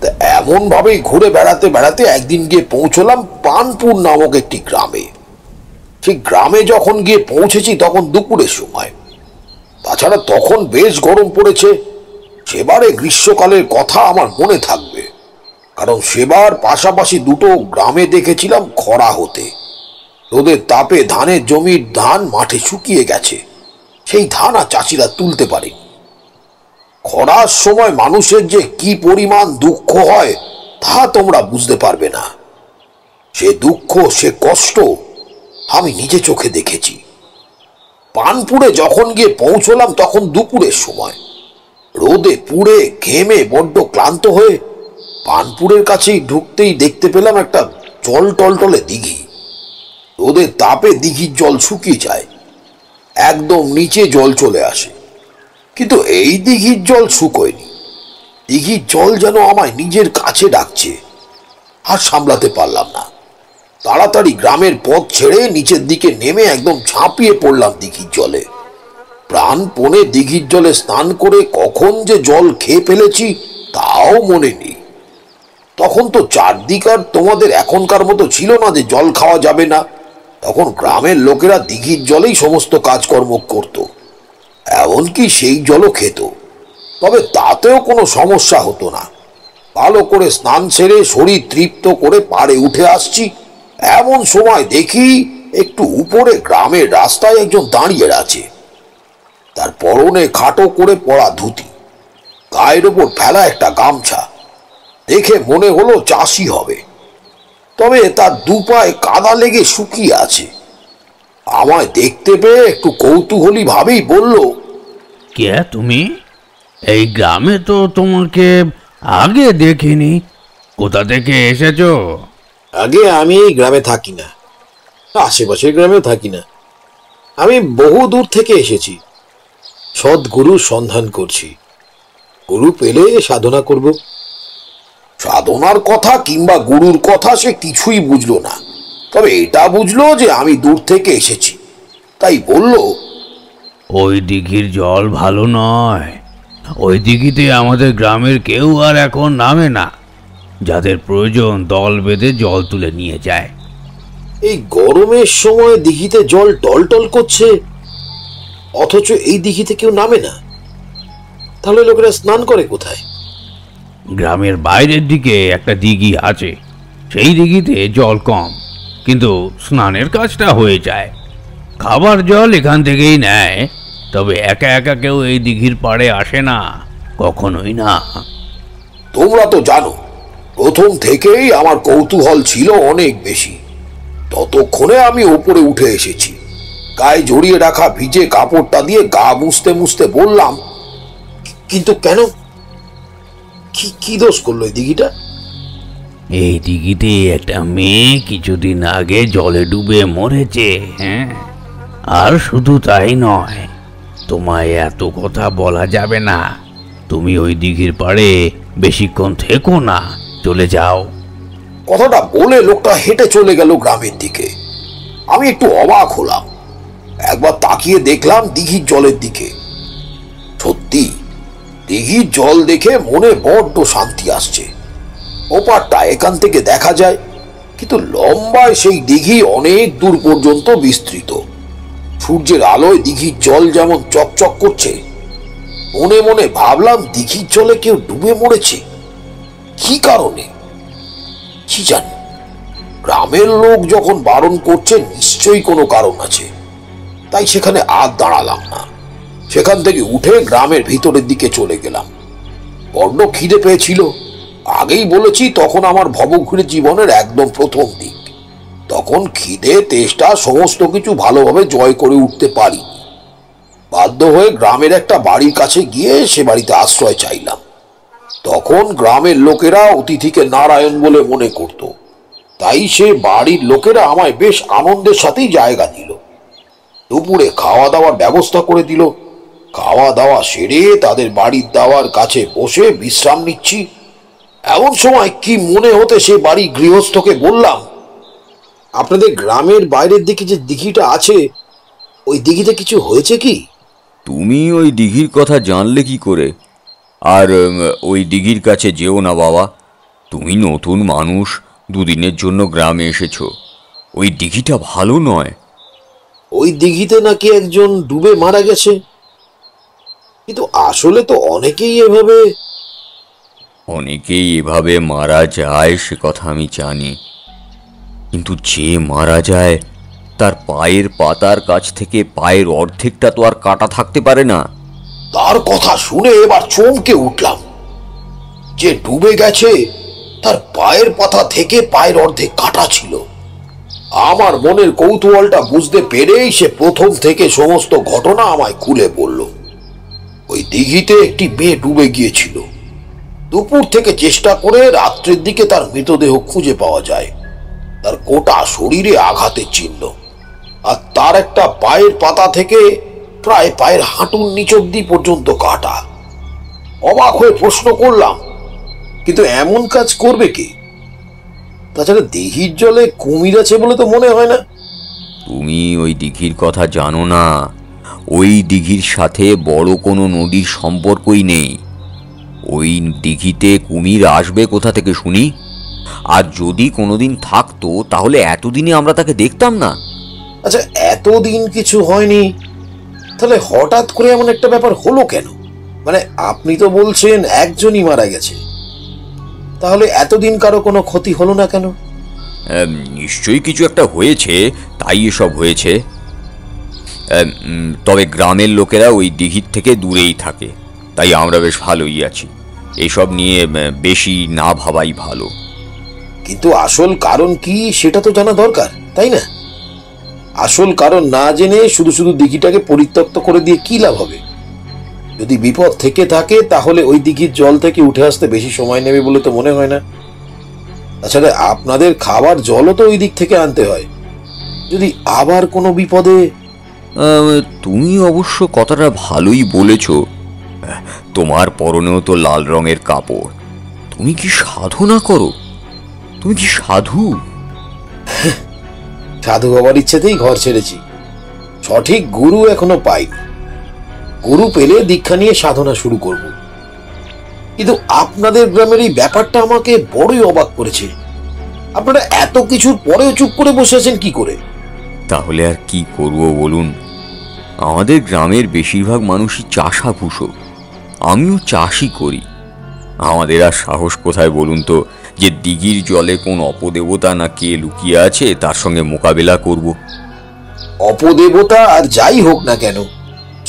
তা এমন ভাবেই ঘুরে বেড়াতে বেড়াতে একদিন গিয়ে পৌঁছলাম পানপুর নামক একটি গ্রামে। সেই গ্রামে যখন গিয়ে পৌঁছেছি তখন দুপুরের সময়। তাছাড়া তখন বেশ গরম পড়েছে। সেবারে গ্রীষ্মকালের কথা আমার মনে থাকবে, কারণ সেবার পাশাপাশি দুটো গ্রামে দেখেছিলাম খরা হতে। রোদের তাপে ধানের জমির ধান মাঠে শুকিয়ে গেছে, সেই ধান আর চাষিরা তুলতে পারেনি। খরার সময় মানুষের যে কি পরিমাণ দুঃখ হয় তা তোমরা বুঝতে পারবে না। সে দুঃখ, সে কষ্ট আমি নিজে চোখে দেখেছি। পানপুরে যখন গিয়ে পৌঁছলাম তখন দুপুরের সময়। রোদে পুড়ে ঘেমে বড্ড ক্লান্ত হয়ে পানপুরের কাছেই ঢুকতেই দেখতে পেলাম একটা জল টলটলে দিঘি। রোদের তাপে দিঘির জল শুকিয়ে যায়, একদম নিচে জল চলে আসে। কিন্তু এই দিঘির জল শুকোয়নি। দিঘির জল যেন আমায় নিজের কাছে ডাকছে। আর সামলাতে পারলাম না, তাড়াতাড়ি গ্রামের পথ ছেড়ে নিচের দিকে নেমে একদম ঝাঁপিয়ে পড়লাম দিঘির জলে। প্রাণপণে দিঘির জলে স্নান করে কখন যে জল খেয়ে ফেলেছি তাও মনে নেই। তখন তো চারদিক আর তোমাদের এখনকার মতো ছিল না যে জল খাওয়া যাবে না। তখন গ্রামের লোকেরা দিঘির জলেই সমস্ত কাজকর্ম করত, এমনকি সেই জলও খেত। তবে তাতেও কোনো সমস্যা হতো না। ভালো করে স্নান সেরে শরীর তৃপ্ত করে পাড়ে উঠে আসছি, এমন সময় দেখি একটু উপরে গ্রামের রাস্তায় একজন দাঁড়িয়ে আছে। তার পরনে খাটো করে পরা ধুতি, গায়ের ওপর ফেলা একটা গামছা। দেখে মনে হলো চাষি হবে, তবে তার দুপায়ে কাদা লেগে শুকিয়ে আছে। আমায় দেখতে পেয়ে একটু কৌতূহলী ভাবেই বলল, কে তুমি? এই গ্রামে তো তোমাকে আগে দেখিনি। কোথা থেকে এসেছো? আগে আমি এই গ্রামে থাকি না, আশেপাশের গ্রামেও থাকি না। আমি বহু দূর থেকে এসেছি, সদ্গুরুর সন্ধান করছি। গুরু পেলে সাধনা করব। সাধনার কথা কিংবা গুরুর কথা সে কিছুই বুঝলো না, তবে এটা বুঝলো যে আমি দূর থেকে এসেছি। তাই বলল, ওই দিঘির জল ভালো নয়। ওই দিঘিতে আমাদের গ্রামের কেউ আর এখন নামে না। যাদের প্রয়োজন দল বেঁধে জল তুলে নিয়ে যায়। এই গরমের সময় দিঘিতে জল টলটল করছে, অথচ এই দিঘিতে কেউ নামে না। তাহলে লোকেরা স্নান করে কোথায়? গ্রামের বাইরের দিকে একটা দিঘি আছে, সেই দিঘিতে জল কম, কিন্তু স্নানের কাজটা হয়ে যায়। খাবার জল এখান থেকেই নেয়, তবে একা একা কেউ এই দিঘির পাড়ে আসে না, কখনোই না। তোমরা তো জানো, প্রথম থেকেই আমার কৌতূহল ছিল অনেক বেশি। ততক্ষণে আমি উপরে উঠে এসেছি। গায়ে জড়িয়ে রাখা ভিজে কাপড়টা দিয়ে গা মুছতে মুছতে বললাম, কিন্তু কেন? কি দোষ করলো এই দিঘিটা? এই দিঘিতে একটা মেয়ে কিছুদিন আগে জলে ডুবে মরেছে। হ্যাঁ, আর শুধু তাই নয়, তোমায় এত কথা বলা যাবে না। তুমি ওই দিঘির পাড়ে বেশিক্ষণ থেকো না, চলে যাও। কথাটা বলে লোকটা হেঁটে চলে গেল গ্রামের দিকে। আমি একটু অবাক হলাম। একবার তাকিয়ে দেখলাম দিঘির জলের দিকে। দিঘির জল দেখে মনে বড্ড শান্তি আসছে। ওপারটা এখান থেকে দেখা যায়, কিন্তু লম্বায় সেই দিঘি অনেক দূর পর্যন্ত বিস্তৃত। সূর্যের আলোয় দিঘির জল যেমন চকচক করছে। মনে মনে ভাবলাম, দিঘির জলে কেউ ডুবে মরেছে। কি কারণে কি জানি, গ্রামের লোক যখন বারণ করছে নিশ্চয়ই কোনো কারণ আছে। তাই সেখানে আর দাঁড়ালাম না, সেখান থেকে উঠে গ্রামের ভিতরের দিকে চলে গেলাম। বড্ড খিদে পেয়েছিল। আগেই বলেছি, তখন আমার ভবঘুরে জীবনের একদম প্রথম দিক। তখন খিদে তেষ্টা সমস্ত কিছু ভালোভাবে জয় করে উঠতে পারি। বাধ্য হয়ে গ্রামের একটা বাড়ির কাছে গিয়ে সে বাড়িতে আশ্রয় চাইলাম। তখন গ্রামের লোকেরা অতিথিকে নারায়ণ বলে মনে করত, তাই সে বাড়ির লোকেরা আমায় বেশ আনন্দের সাথেই জায়গা দিল। দুপুরে খাওয়া দাওয়ার ব্যবস্থা করে দিল। খাওয়া দাওয়া সেরে তাদের বাড়ির দাওয়ার কাছে বসে বিশ্রাম নিচ্ছি। এমন সময় কি মনে হতে সে বাড়ি গৃহস্থকে বললাম, আপনাদের গ্রামের বাইরের দিকে যে দিঘিটা আছে, ওই দিঘিতে কিছু হয়েছে কি? তুমি ওই দিঘির কথা জানলে কি করে? আর ওই দিঘির কাছে যেও না বাবা। তুমি নতুন মানুষ, দুদিনের জন্য গ্রামে এসেছো। ওই দিঘিটা ভালো নয়। ওই দিঘিতে নাকি একজন ডুবে মারা গেছে, কিন্তু আসলে তো অনেকেই এভাবে মারা যায়, সে কথা আমি জানি। কিন্তু যে মারা যায় তার পায়ের পাতার কাছ থেকে পায়ের অর্ধেকটা তো আর কাটা থাকতে পারে না। তার কথা শুনে এবার চমকে উঠলাম। যে ডুবে গেছে তার পায়ের পাতা থেকে পায়ের অর্ধেক কাটা ছিল। আমার মনের কৌতূহলটা বুঝতে পেরেই সে প্রথম থেকে সমস্ত ঘটনা আমায় খুলে বলল। ওই দিঘিতে একটি মেয়ে ডুবে গিয়েছিল। দুপুর থেকে চেষ্টা করে রাত্রের দিকে তার মৃতদেহ খুঁজে পাওয়া যায়। তার গোটা শরীরে আঘাতের চিহ্ন, আর তার একটা পায়ের পাতা থেকে প্রায় পায়ের হাঁটুর নিচ অব্দি পর্যন্ত কাটা। অবাক হয়ে প্রশ্ন করলাম, কিন্তু এমন কাজ করবে কে? তাছাড়া দিঘির জলে কুমির আছে বলে তো মনে হয় না। তুমি ওই দিঘির কথা জানো না। ওই দিঘির সাথে বড় কোনো নদীর সম্পর্কই নেই। ওই দিঘিতে কুমির আসবে কোথা থেকে শুনি? আর যদি কোনোদিন থাকতো তাহলে এতদিনে আমরা তাকে দেখতাম না। আচ্ছা, এতদিন কিছু হয়নি, তাহলে হঠাৎ করে এমন একটা ব্যাপার হলো কেন? মানে আপনি তো বলছেন একজনই মারা গেছে, তাহলে এতদিন কারো কোনো ক্ষতি হলো না কেন? নিশ্চয়ই কিছু একটা হয়েছে, তাই এসব হয়েছে। তবে গ্রামের লোকেরা ওই দিঘির থেকে দূরেই থাকে, তাই আমরা বেশ ভালোই আছি। এসব নিয়ে বেশি না ভাবাই ভালো। কিন্তু আসল কারণ কি সেটা তো জানা দরকার, তাই না? আসল কারণ না জেনে শুধু শুধু দিঘিটাকে পরিত্যক্ত করে দিয়ে কি লাভ হবে? যদি বিপদ থেকে থাকে তাহলে ওই দিঘির জল থেকে উঠে আসতে বেশি সময় নেবে বলে তো মনে হয় না। তাছাড়া আপনাদের খাবার জলও তো ওই দিক থেকে আনতে হয়। যদি আবার কোনো বিপদে। তুমি অবশ্য কথাটা ভালোই বলেছ। তোমার পরনেও তো লাল রঙের কাপড়। তুমি কি সাধনা করো? তুমি কি সাধু? সাধু হবার ইচ্ছেতেই ঘর ছেড়েছি। সঠিক গুরু এখনো পাইনি। গুরু পেলে দীক্ষা নিয়ে সাধনা শুরু করব। কিন্তু আপনাদের গ্রামের এই ব্যাপারটা আমাকে বড়ই অবাক করেছে। আপনারা এত কিছুর পরেও চুপ করে বসে আছেন কি করে? তাহলে আর কি করব বলুন? আমাদের গ্রামের বেশিরভাগ মানুষই চাষাভূষো। আমিও চাষই করি। আমাদের আর সাহস কোথায় বলুন তো, যে দিঘির জলে কোন অপদেবতা না কে লুকিয়ে আছে তার সঙ্গে মোকাবেলা করব। অপদেবতা আর যাই হোক না কেন,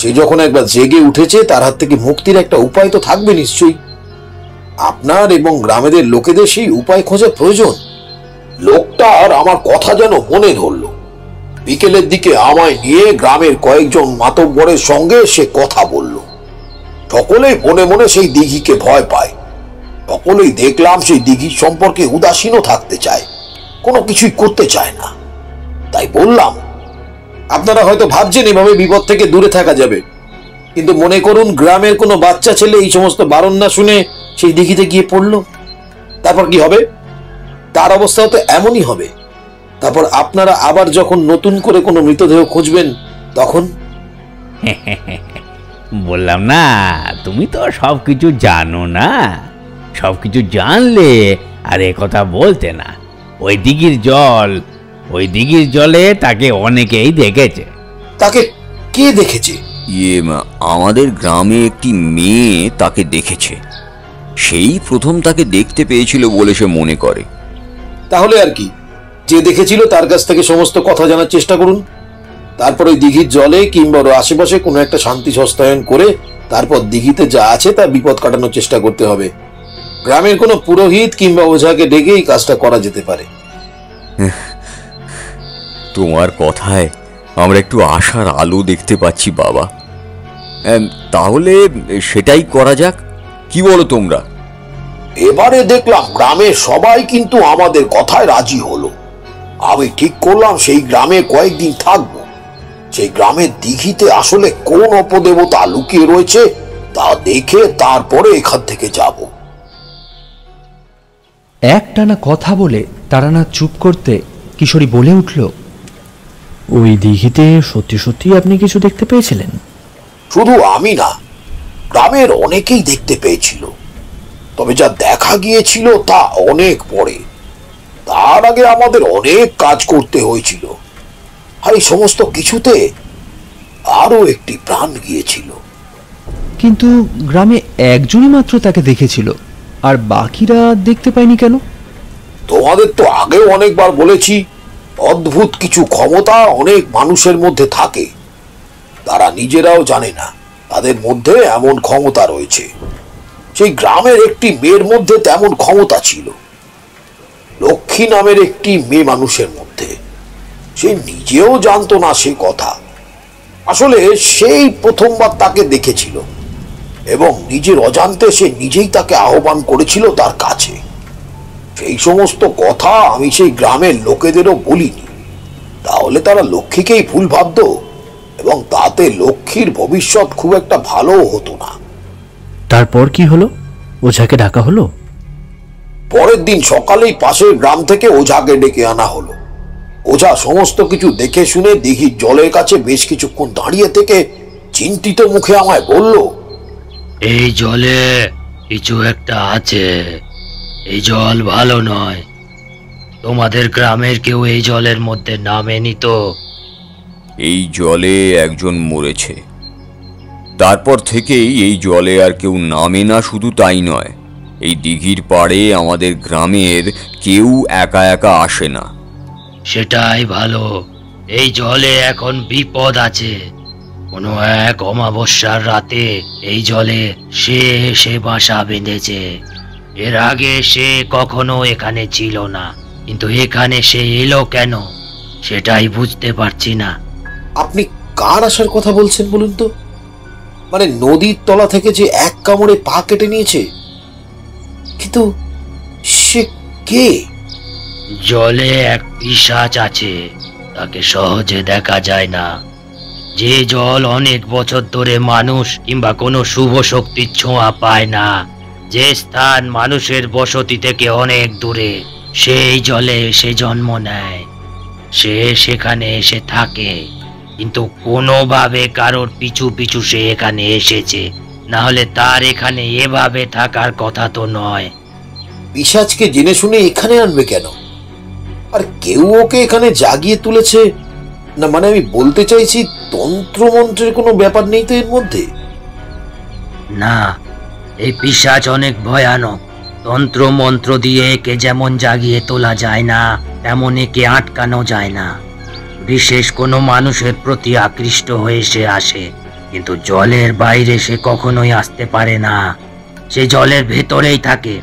সে যখন একবার জেগে উঠেছে তার হাত থেকে মুক্তির একটা উপায় তো থাকবে নিশ্চয়ই। আপনার এবং গ্রামের লোকেদের সেই উপায় খোঁজা প্রয়োজন। লোকটা আর আমার কথা যেন মনে ধরল। বিকেলের দিকে আমায় নিয়ে গ্রামের কয়েকজন মাতব্বরের সঙ্গে সে কথা বলল। সকলেই মনে মনে সেই দিঘিকে ভয় পায়। সকলেই দেখলাম সেই দিঘির সম্পর্কে উদাসীনও থাকতে চায়, কোনো কিছুই করতে চায় না। তাই বললাম, আপনারা হয়তো ভাবছেন এভাবে বিপদ থেকে দূরে থাকা যাবে, কিন্তু মনে করুন গ্রামের কোনো বাচ্চা ছেলে এই সমস্ত বারণ না শুনে সেই দিঘিতে গিয়ে পড়ল, তারপর কি হবে? তার অবস্থাও তো এমনই হবে। তারপর আপনারা আবার যখন নতুন করে কোনো মৃতদেহ খুঁজবেন তখন বললাম না, তুমি তো সব কিছু জানো না। সব কিছু জানলে আর এ কথা বলতে না। ওই দিঘির জলে তাকে অনেকেই দেখেছে। তাকে কে দেখেছে? আমাদের গ্রামে একটি মেয়ে তাকে দেখেছে। সেই প্রথম তাকে দেখতে পেয়েছিল বলে সে মনে করে। তাহলে আর কি, যে দেখেছিল তার কাছ থেকে সমস্ত কথা জানার চেষ্টা করুন। তারপর ওই দিঘির জলে কিংবা ওর আশেপাশে কোনো একটা শান্তি সস্তায়ন করে তারপর দিঘিতে যা আছে তা বিপদ কাটানোর চেষ্টা করতে হবে। গ্রামের কোনো পুরোহিত কিংবা ওঝাকে ডেকে এই কাজটা করা যেতে পারে। তোমার কথায় আমরা একটু আশার আলো দেখতে পাচ্ছি বাবা। তাহলে সেটাই করা যাক, কি বলো তোমরা? এবারে দেখলাম গ্রামের সবাই কিন্তু আমাদের কথায় রাজি হলো। আমি ঠিক করলাম সেই গ্রামে কয়েকদিন থাকবো। সেই গ্রামের দিঘিতে আসলে কোন অপদেবতা লুকিয়ে রয়েছে তা দেখে তারপরে এখান থেকে যাব। একটানা কথা বলে তারানাথ চুপ করতে কিশোরী বলে উঠল, ওই দিঘিতে সত্যি সত্যি আপনি কিছু দেখতে পেয়েছিলেন? শুধু আমি না, গ্রামের অনেকেই দেখতে পেয়েছিল। তবে যা দেখা গিয়েছিল তা অনেক পরে। তার আগে আমাদের অনেক কাজ করতে হয়েছিল, আর এই সমস্ত কিছুতে আরো একটি প্রাণ গিয়েছিল। কিন্তু গ্রামে একজনই মাত্র তাকে দেখেছিল, আর বাকিরা দেখতে পায়নি কেন? তোমাদের তো আগেও অনেকবার বলেছি, অদ্ভুত কিছু ক্ষমতা অনেক মানুষের মধ্যে থাকে। তারা নিজেরাও জানে না তাদের মধ্যে এমন ক্ষমতা রয়েছে। সেই গ্রামের একটি মেয়ের মধ্যে তেমন ক্ষমতা ছিল, লক্ষ্মী নামের একটি মেয়ে মানুষের মধ্যে। সে নিজেও জানতো না সে কথা। আসলে সেই প্রথমবার তাকে দেখেছিল এবং নিজের অজান্তে সে নিজেই তাকে আহ্বান করেছিল তার কাছে। সেই সমস্ত কথা আমি সেই গ্রামের লোকেদেরও বলিনি, তাহলে তারা লক্ষ্মীকেই ভুল ভাবত এবং তাতে লক্ষ্মীর ভবিষ্যৎ খুব একটা ভালো হতো না। তারপর কি হলো? ওঝাকে ডাকা হলো? পরের দিন সকালেই পাশের গ্রাম থেকে ওঝাকে ডেকে আনা হলো। ওঝা সমস্ত কিছু দেখে শুনে দিঘির জলের কাছে বেশ কিছুক্ষণ দাঁড়িয়ে থেকে চিন্তিত মুখে আমায় বলল, এই জলে কিছু একটা আছে। এই জল ভালো নয়। তোমাদের গ্রামের কেউ এই জলের মধ্যে নামেনি তো? এই জলে একজন মরেছে, তারপর থেকেই এই জলে আর কেউ নামে না। শুধু তাই নয়, এই দিঘির পাড়ে আমাদের গ্রামের কেউ একা একা আসে না। সেটাই ভালো। এই জলে এখন বিপদ আছে। কোনো এক অমাবস্যার রাতে এই জলে সে বাসা বেঁধেছে। এর আগে সে কখনো এখানে ছিল না, কিন্তু এখানে সে এলো কেন সেটাই বুঝতে পারছি না। আপনি কার আসার কথা বলছেন বলুন তো? মানে নদীর তলা থেকে যে এক কামড়ে পা কেটে নিয়েছে, কিন্তু সে কে? জলে এক পিশাচ আছে, তাকে সহজে দেখা যায় না। যে জল অনেক বছর ধরে মানুষ কিংবা কোনো শুভ শক্তির ছোঁয়া পায় না, যে স্থান মানুষের বসতি থেকে অনেক দূরে, সেই জলে এসে জন্ম নেয়। সে সেখানে এসে থাকে, কিন্তু কোনোভাবে কারোর পিছু পিছু সে এখানে এসেছে, না হলে তার এখানে এভাবে থাকার কথা তো নয়। পিশাচকে জেনে শুনে এখানে আনবে কেন? আর কেউ ওকে এখানে জাগিয়ে তুলেছে না? মানে আমি বলতে চাইছি, তন্ত্র মন্ত্রের কোনো ব্যাপার নেই তো এর মধ্যে? না, এই পিশাচ অনেক ভয়ানক। তন্ত্র মন্ত্র দিয়ে একে যেমন জাগিয়ে তোলা যায় না, তেমন একে আটকানো যায় না। বিশেষ কোনো মানুষের প্রতি আকৃষ্ট হয়ে সে আসে, কিন্তু জলের বাইরে সে কখনোই আসতে পারে না। সে জলের ভেতরেই থাকে।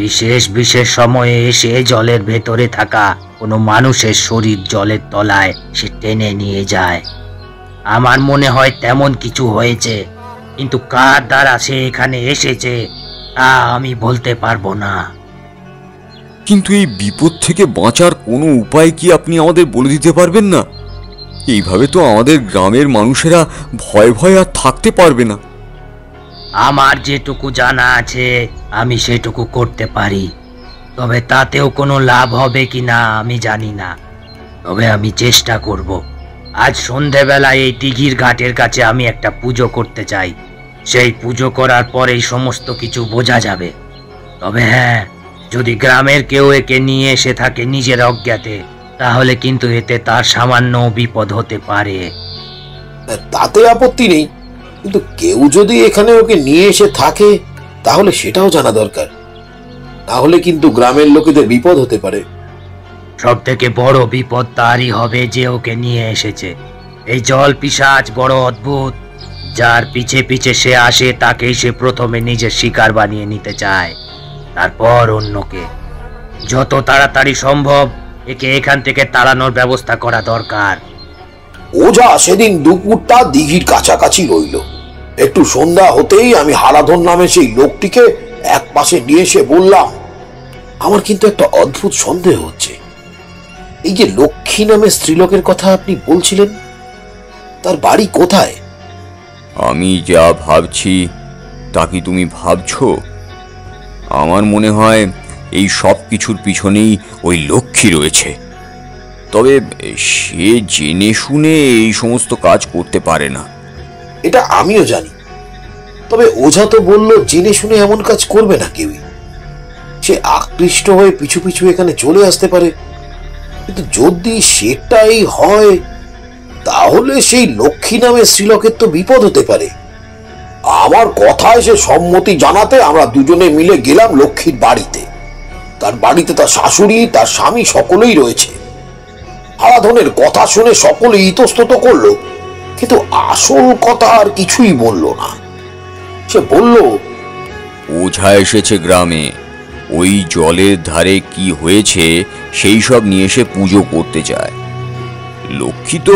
বিশেষ বিশেষ সময়ে এসে জলের ভেতরে থাকা কোনো মানুষের শরীর জলের তলায় সে টেনে নিয়ে যায়। আমার মনে হয় তেমন কিছু হয়েছে, কিন্তু কার দ্বারা সে এখানে এসেছে তা আমি বলতে পারবো না। কিন্তু এই বিপদ থেকে বাঁচার কোনো উপায় কি আপনি আমাদের বলে দিতে পারবেন না? এইভাবে তো আমাদের গ্রামের মানুষেরা ভয় ভয় আর থাকতে পারবে না। আমার যেটুকু জানা আছে আমি সেটুকু করতে পারি, তবে তাতেও কোনো লাভ হবে কিনা আমি জানি না। তবে আমি চেষ্টা করব। আজ সন্ধেবেলায় এই দিঘির ঘাটের কাছে আমি একটা পুজো করতে চাই। সেই পুজো করার পরেই সমস্ত কিছু বোঝা যাবে। তবে হ্যাঁ, যদি গ্রামের কেউ একে নিয়ে এসে থাকে নিজের অজ্ঞাতে, তাহলে কিন্তু এতে তার সামান্য বিপদ হতে পারে। তাতে আপত্তি নেই, কিন্তু কেউ যদি এখানে ওকে নিয়ে এসে থাকে তাহলে সেটাও জানা দরকার, তাহলে কিন্তু গ্রামের লোকেদের বিপদ হতে পারে। সব থেকে বড় বিপদ তারই হবে যে ওকে নিয়ে এসেছে। এই জল পিশাচ বড় অদ্ভুত। যার পিছে পিছে সে আসে তাকেই সে প্রথমে নিজের শিকার বানিয়ে নিতে চায়, তারপর অন্যকে। যত তাড়াতাড়ি সম্ভব একে এখান থেকে তাড়ানোর ব্যবস্থা করা দরকার। ওঝা সেদিন দুপুরটা দিঘির কাছাকাছি রইল। একটু সন্ধ্যা হতেই আমি হারাধন নামে সেই লোকটিকে এক পাশে নিয়ে এসে বললাম, আমার কিন্তু একটা অদ্ভুত সন্দেহ হচ্ছে। এই যে লক্ষ্মী নামে স্ত্রীলোকের কথা আপনি বলছিলেন, তার বাড়ি কোথায়? আমি যা ভাবছি তা কি তুমি ভাবছো? আমার মনে হয় এই সব কিছুর পিছনেই ওই লক্ষ্মী রয়েছে। তবে সে জেনে শুনে এই সমস্ত কাজ করতে পারে না। এটা আমিও জানি, তবে ওঝা তো বলল জেনে শুনে এমন কাজ করবে না কেউই। সে আকৃষ্ট হয়ে পিছু পিছু এখানে চলে আসতে পারে। কিন্তু যদি সেটাই হয় তাহলে সেই লক্ষ্মী নামে স্ত্রীলোকের তো বিপদ হতে পারে। আমার কথায় সে সম্মতি জানাতে আমরা দুজনে মিলে গেলাম লক্ষ্মীর বাড়িতে। তার বাড়িতে তার শাশুড়ি, তার স্বামী সকলেই রয়েছে। হারাধনের কথা শুনে সকলে ইতস্তত করলো, কিন্তু আসল কথা আর কিছুই বলল না। সে বলল, ওঝা এসেছে গ্রামে, ওই জলের ধারে কি হয়েছে সেই সব নিয়ে এসে পুজো করতে চায়। লক্ষ্মী তো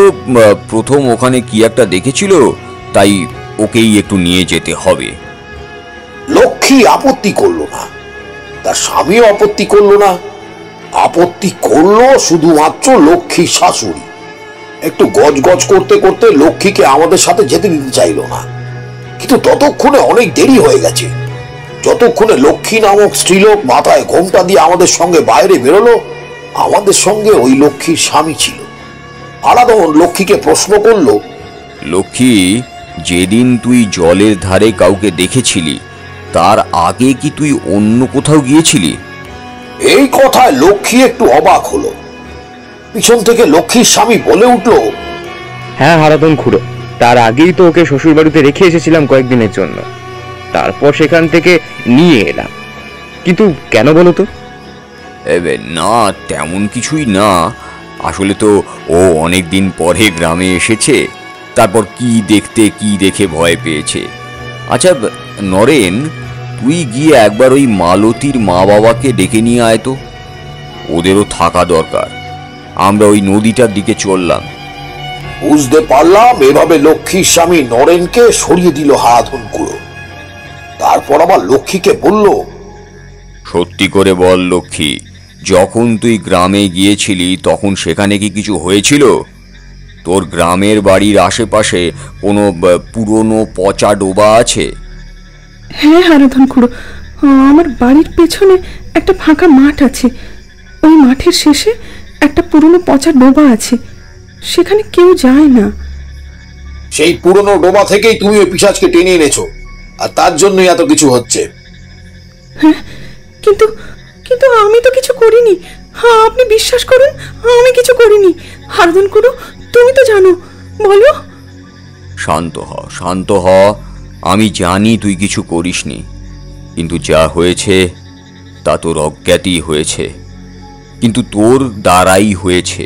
প্রথম ওখানে কি একটা দেখেছিল, তাই ওকেই একটু নিয়ে যেতে হবে। লক্ষ্মী আপত্তি করলো না, তার স্বামীও আপত্তি করলো না। আপত্তি করলো শুধুমাত্র লক্ষ্মীর শাশুড়ি। একটু গজগজ করতে করতে লক্ষ্মীকে আমাদের সাথে যেতে দিতে চাইলো না। কিন্তু ততক্ষণে অনেক দেরি হয়ে গেছে। যতক্ষণে লক্ষ্মী নামক স্ত্রীলোক মাথায় ঘোমটা দিয়ে আমাদের সঙ্গে বাইরে বেরোলো, আমাদের সঙ্গে ওই লক্ষ্মীর স্বামী ছিল। হারাধন লক্ষ্মীকে প্রশ্ন করলো, লক্ষ্মী, যেদিন তুই জলের ধারে কাউকে দেখেছিলি তার আগে কি তুই অন্য কোথাও গিয়েছিলি? এই কথায় লক্ষ্মী একটু অবাক হলো। পিছন থেকে লক্ষ্মীর স্বামী বলে উঠল, হ্যাঁ হারাধন খুড়ো, তার আগেই তো ওকে শ্বশুর বাড়িতে রেখে এসেছিলাম কয়েকদিনের জন্য। তারপর সেখান থেকে নিয়ে এলাম। কিন্তু কেন বলো তো? না, তেমন কিছুই না। আসলে তো ও অনেকদিন পরে গ্রামে এসেছে, তারপর কি দেখতে কি দেখে ভয় পেয়েছে। আচ্ছা নরেন, তুই গিয়ে একবার ওই মালতীর মা বাবাকে ডেকে নিয়ে আয় তো, ওদেরও থাকা দরকার। আমরা ওই নদীটার দিকে চললাম। বুঝতে পারলাম এভাবে লক্ষ্মীর স্বামী নরেনকে সরিয়ে দিল হারাধন খুড়ো। তারপর আবার লক্ষ্মীকে বলল, সত্যি করে বল লক্ষ্মী, যখন তুই গ্রামে গিয়েছিলি তখন সেখানে কি কিছু হয়েছিল? তোর গ্রামের বাড়ির আশেপাশে কোনো পুরনো পচা ডোবা আছে? হ্যাঁ হারাধন খুড়ো, আমার বাড়ির পেছনে একটা ফাঁকা মাঠ আছে। ওই মাঠের শেষে একটা পুরনো পচা ডোবা আছে, সেখানে কেউ যায় না। সেই পুরনো ডোবা থেকেই তুমি ওই পিশাচকে টেনে এনেছো, আর তার জন্যই এত কিছু হচ্ছে। হ্যাঁ, কিন্তু কিন্তু আমি তো কিছু করিনি। হ্যাঁ, আপনি বিশ্বাস করুন, আমি কিছু করিনি। হারাধন খুড়ো, তুমি তো জানো, বলো। শান্ত হ, শান্ত হ। আমি জানি তুই কিছু করিসনি, কিন্তু যা হয়েছে তা তোর অজ্ঞাতেই হয়েছে, কিন্তু তোর দ্বারাই হয়েছে।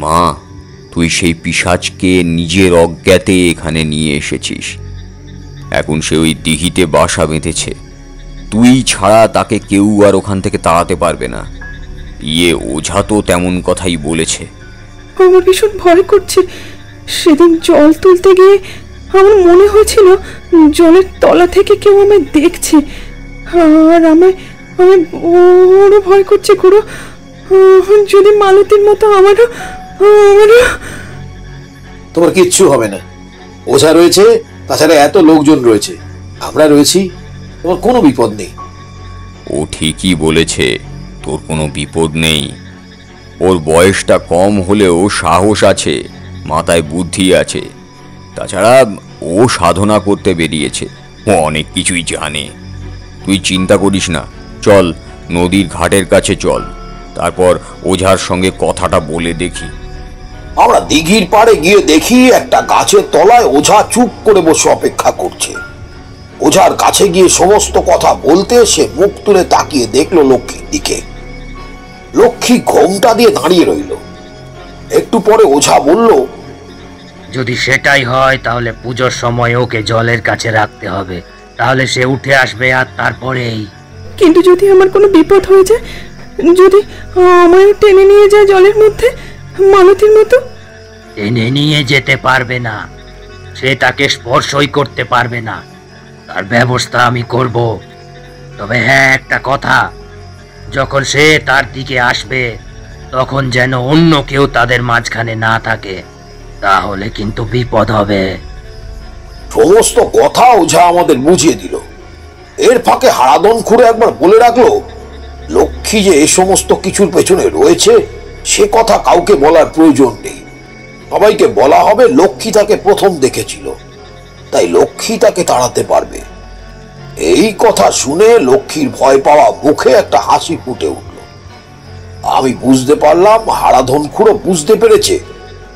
মা, তুই সেই পিশাচকে নিজের অজ্ঞাতে এখানে নিয়ে এসেছিস। এখন সে ওই দিঘিতে বাসা বেঁধেছে। তুই ছাড়া তাকে কেউ আর ওখান থেকে তাড়াতে পারবে না। ওঝা তো তেমন কথাই বলেছে। আমার ভীষণ ভয় করছে। সেদিন জল তুলতে গিয়ে আমার মনে হয়েছিল জলের তলা থেকে কেউ আমায় দেখছে, আর আমায় বড় ভয় করছে খুড়ো। যদি মালতীর মতো আমারও। তোমার কিচ্ছু হবে না, ওঝা রয়েছে, তাছাড়া এত লোকজন রয়েছে, আমরা রয়েছি, তোমার কোনো বিপদ নেই। ও ঠিকই বলেছে, তোর কোনো বিপদ নেই। ওর বয়সটা কম হলেও সাহস আছে, মাথায় বুদ্ধি আছে। তাছাড়া ও সাধনা করতে বেরিয়েছে, ও অনেক কিছুই জানে। তুই চিন্তা করিস না, চল নদীর ঘাটের কাছে চল, তারপর ওঝার সঙ্গে কথাটা বলে দেখি। আমরা দিঘির পাড়ে গিয়ে দেখি একটা গাছের তলায় ওঝা চুপ করে বসে অপেক্ষা করছে। ওঝার কাছে গিয়ে সমস্ত কথা বলতে সে মুখ তুলে তাকিয়ে দেখলো লক্ষ্মীর দিকে। লক্ষ্মী ঘোমটা দিয়ে দাঁড়িয়ে রইল। একটু পরে ওঝা বলল, যদি সেটাই হয় তাহলে পুজোর সময় ওকে জলের কাছে রাখতে হবে, তাহলে সে উঠে আসবে আর তারপরেই। কিন্তু যদি আমার কোনো বিপদ হয়ে যায়, যদি আমায় টেনে নিয়ে যায় জলের মধ্যে মালতীর মতো? টেনে নিয়ে যেতে পারবে না, সে তাকে স্পর্শই করতে পারবে না, তার ব্যবস্থা আমি করব। তবে হ্যাঁ, একটা কথা, যখন সে তার দিকে আসবে তখন যেন অন্য কেউ তাদের মাঝখানে না থাকে, তাহলে কিন্তু বিপদ হবে। সমস্ত কথা ওঝা আমাদের বুঝিয়ে দিল। এর ফাঁকে হারাধন খুঁড়ে একবার বলে রাখলো, লক্ষ্মী যে এ সমস্ত কিছুর পেছনে রয়েছে সে কথা কাউকে বলার প্রয়োজন নেই। সবাইকে বলা হবে লক্ষ্মী তাকে প্রথম দেখেছিল, তাই লক্ষ্মী তাকে তাড়াতে পারবে। এই কথা শুনে লক্ষ্মীর ভয় পাওয়া মুখে একটা হাসি ফুটে উঠল। আমি বুঝতে পারলাম হারাধন খুঁড়ো বুঝতে পেরেছে,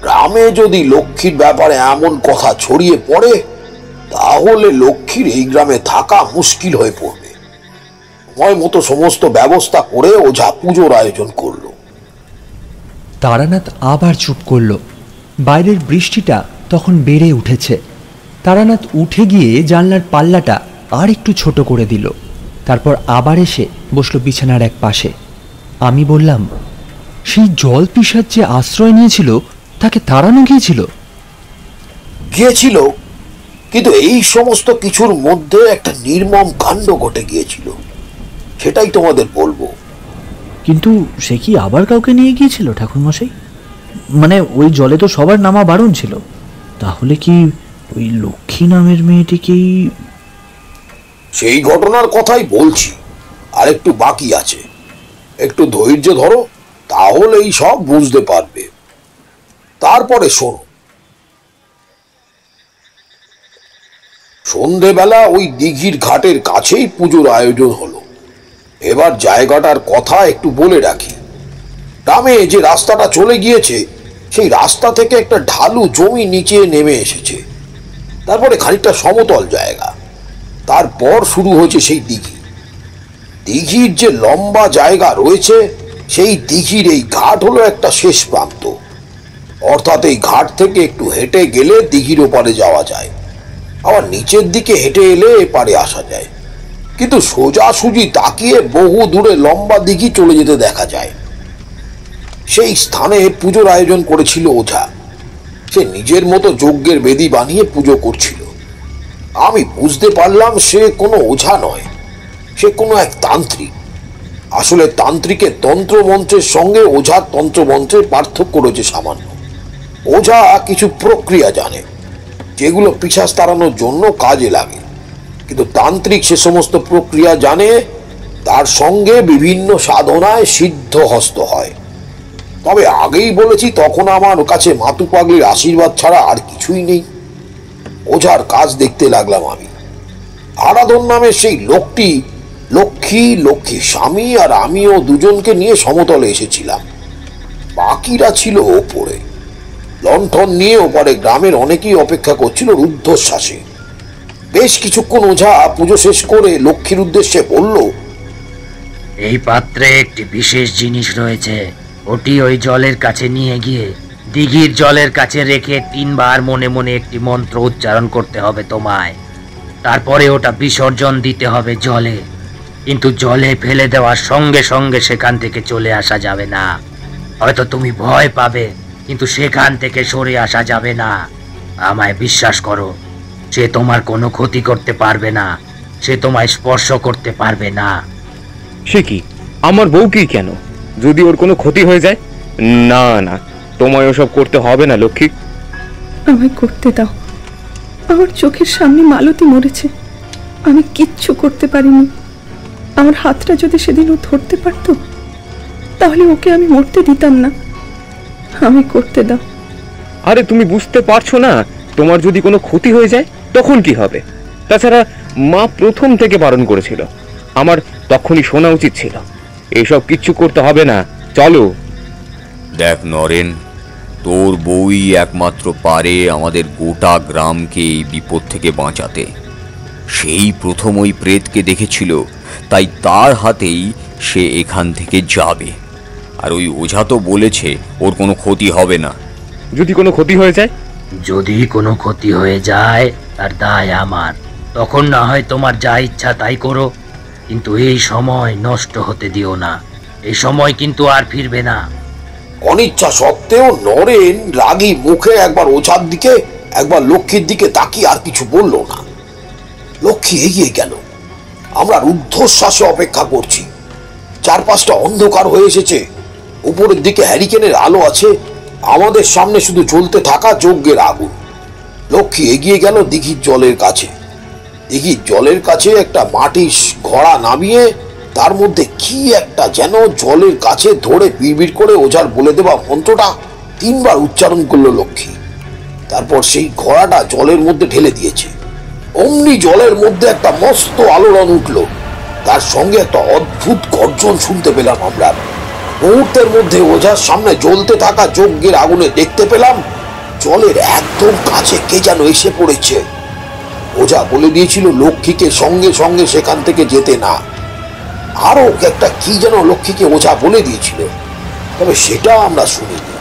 গ্রামে যদি লক্ষ্মীর ব্যাপারে এমন কথা ছড়িয়ে পড়ে তাহলে লক্ষ্মীর এই গ্রামে থাকা মুশকিল হয়ে পড়বে। সময় মতো সমস্ত ব্যবস্থা করে ওঝা পুজোর আয়োজন করলো। তারানাথ আবার চুপ করল। বাইরের বৃষ্টিটা তখন বেড়ে উঠেছে। তারানাথ উঠে গিয়ে জানলার পাল্লাটা আর একটু ছোট করে দিল, তারপর আবার এসে বসলো বিছানার এক পাশে। আমি বললাম, সেই জল পিশাচ যে আশ্রয় নিয়েছিল তাকে তাড়ানো গিয়েছিল, কিন্তু এই সমস্ত কিছুর মধ্যে একটা নির্মম কাণ্ড ঘটে গিয়েছিল, সেটাই তোমাদের বলবো। কিন্তু সে কি আবার কাউকে নিয়ে গিয়েছিল ঠাকুরমশাই? মানে ওই জলে তো সবার নামা বারণ ছিল, তাহলে কি ওই লক্ষ্মী নামের মেয়েটিকেই? সেই ঘটনার কথাই বলছি, আর একটু বাকি আছে, একটু ধৈর্য ধরো, তাহলেই সব বুঝতে পারবে। তারপরে শোনো। সন্ধেবেলা ওই দিঘির ঘাটের কাছেই পুজোর আয়োজন হলো। এবার জায়গাটার কথা একটু বলে রাখি। গ্রামে যে রাস্তাটা চলে গিয়েছে সেই রাস্তা থেকে একটা ঢালু জমি নিচে নেমে এসেছে, তারপরে খানিকটা সমতল জায়গা, তারপর শুরু হয়েছে সেই দিঘি। দিঘির যে লম্বা জায়গা রয়েছে সেই দিঘির এই ঘাট হলো একটা শেষ প্রান্ত, অর্থাৎ এই ঘাট থেকে একটু হেঁটে গেলে দিঘির ওপারে যাওয়া যায়, আবার নিচের দিকে হেঁটে এলে এপারে আসা যায়। কিন্তু সোজাসুজি তাকিয়ে বহু দূরে লম্বা দিঘি চলে যেতে দেখা যায়। সেই স্থানে পুজোর আয়োজন করেছিল ওঝা। সে নিজের মতো যজ্ঞের বেদি বানিয়ে পুজো করছিল। আমি বুঝতে পারলাম সে কোনো ওঝা নয়, সে কোনো এক তান্ত্রিক। আসলে তান্ত্রিকের তন্ত্রমন্ত্রের সঙ্গে ওঝার তন্ত্রমন্ত্রের পার্থক্য রয়েছে সামান্য। ওঝা কিছু প্রক্রিয়া জানে যেগুলো পিশাচ তাড়ানোর জন্য কাজে লাগে, কিন্তু তান্ত্রিক সে সমস্ত প্রক্রিয়া জানে, তার সঙ্গে বিভিন্ন সাধনায় সিদ্ধহস্ত হয়। তবে আগেই বলেছি, তখন আমার কাছে মাতু পাগলির আশীর্বাদ ছাড়া আর কিছুই নেই। ওঝার কাজ দেখতে লাগলাম আমি। আরাধন নামের সেই লোকটি লক্ষ্মী স্বামী আর আমিও দুজনকে নিয়ে সমতলে এসেছিলাম, বাকিরা ছিল ওপরে। লণ্ঠন নিয়ে ওপারে গ্রামের অনেকেই অপেক্ষা করছিল রুদ্ধশ্বাসে। বেশ কিছুক্ষণ ওঝা পুজো শেষ করে লক্ষ্মীর উদ্দেশ্যে বলল, এই পাত্রে একটি বিশেষ জিনিস রয়েছে, ওটি ওই জলের কাছে নিয়ে গিয়ে দিঘির জলের কাছে রেখে 3 বার মনে মনে একটি মন্ত্র উচ্চারণ করতে হবে তোমায়। তারপরে ওটা বিসর্জন দিতে হবে জলে, কিন্তু জলে ফেলে দেওয়ার সঙ্গে সঙ্গে সেখান থেকে চলে আসা যাবে না। হয়তো তুমি ভয় পাবে, কিন্তু সেখান থেকে সরে আসা যাবে না। আমায় বিশ্বাস করো, সে তোমার কোনো ক্ষতি করতে পারবে না, সে তোমায় স্পর্শ করতে পারবে না। সে কি, আমার বউ কি কেন? যদি ওর কোনো ক্ষতি হয়ে যায়? না না, তোমায় ওসব করতে হবে না লক্ষ্মী। আমায় করতে দাও। আমার চোখের সামনে মালতী মরেছে, আমি কিচ্ছু করতে পারিনি। আমার হাতটা যদি সেদিন ও ধরতে পারতো তাহলে ওকে আমি মরতে দিতাম না। আমি করতে দাও। আরে তুমি বুঝতে পারছো না, তোমার যদি কোনো ক্ষতি হয়ে যায় তখন কি হবে? তাছাড়া মা প্রথম থেকে বারণ করেছিল, আমার তখনই শোনা উচিত ছিল। এইসব কিচ্ছু করতে হবে না, চলো। দেখ নরেন, তোর বউই একমাত্র পারে আমাদের গোটা গ্রামকে এই বিপদ থেকে বাঁচাতে। সেই প্রথম ওই প্রেতকে দেখেছিল, তাই তার হাতেই সে এখান থেকে যাবে। আর ওই ওঝা তো বলেছে ওর কোনো ক্ষতি হবে না। যদি কোনো ক্ষতি হয়ে যায়? যদি কোনো ক্ষতি হয়ে যায় তার দায় আমার। তখন না হয় তোমার যা ইচ্ছা তাই করো, কিন্তু এই সময় নষ্ট হতে দিও না। এই সময় কিন্তু আর ফিরবে না। অনিচ্ছা সত্ত্বেও নরেন রাগী মুখে একবার ওঝার দিকে একবার লক্ষ্মীর দিকে তাকিয়ে আর কিছু বলল না। লক্ষ্মী এগিয়ে গেল। আমরা রুদ্ধশ্বাসে অপেক্ষা করছি। চারপাশটা অন্ধকার হয়ে এসেছে। উপরের দিকে হ্যারিকেনের আলো আছে, আমাদের সামনে শুধু জ্বলতে থাকা যজ্ঞের আগুন। লক্ষ্মী এগিয়ে গেল দিঘির জলের কাছে। দিঘির জলের কাছে একটা মাটির ঘড়া নামিয়ে তার মধ্যে কি একটা যেন জলের কাছে ধরে বিড়বিড় করে ওঝার বলে দেওয়া মন্ত্রটা 3 বার উচ্চারণ করলো লক্ষ্মী। তারপর সেই ঘড়াটা জলের মধ্যে ঢেলে দিয়েছে। অমনি জলের মধ্যে একটা মস্ত আলোড়ন উঠলো, তার সঙ্গে একটা অদ্ভুত গর্জন শুনতে পেলাম আমরা। মুহূর্তের মধ্যে ওঝার সামনে জ্বলতে থাকা যজ্ঞের আগুনে দেখতে পেলাম জলের একদম কাছে কে যেন এসে পড়েছে। ওঝা বলে দিয়েছিল লক্ষ্মীকে সঙ্গে সঙ্গে সেখান থেকে যেতে না। আরো একটা কি যেন লক্ষ্মীকে ওঝা বলে দিয়েছিল, তবে সেটা আমরা শুনিনি।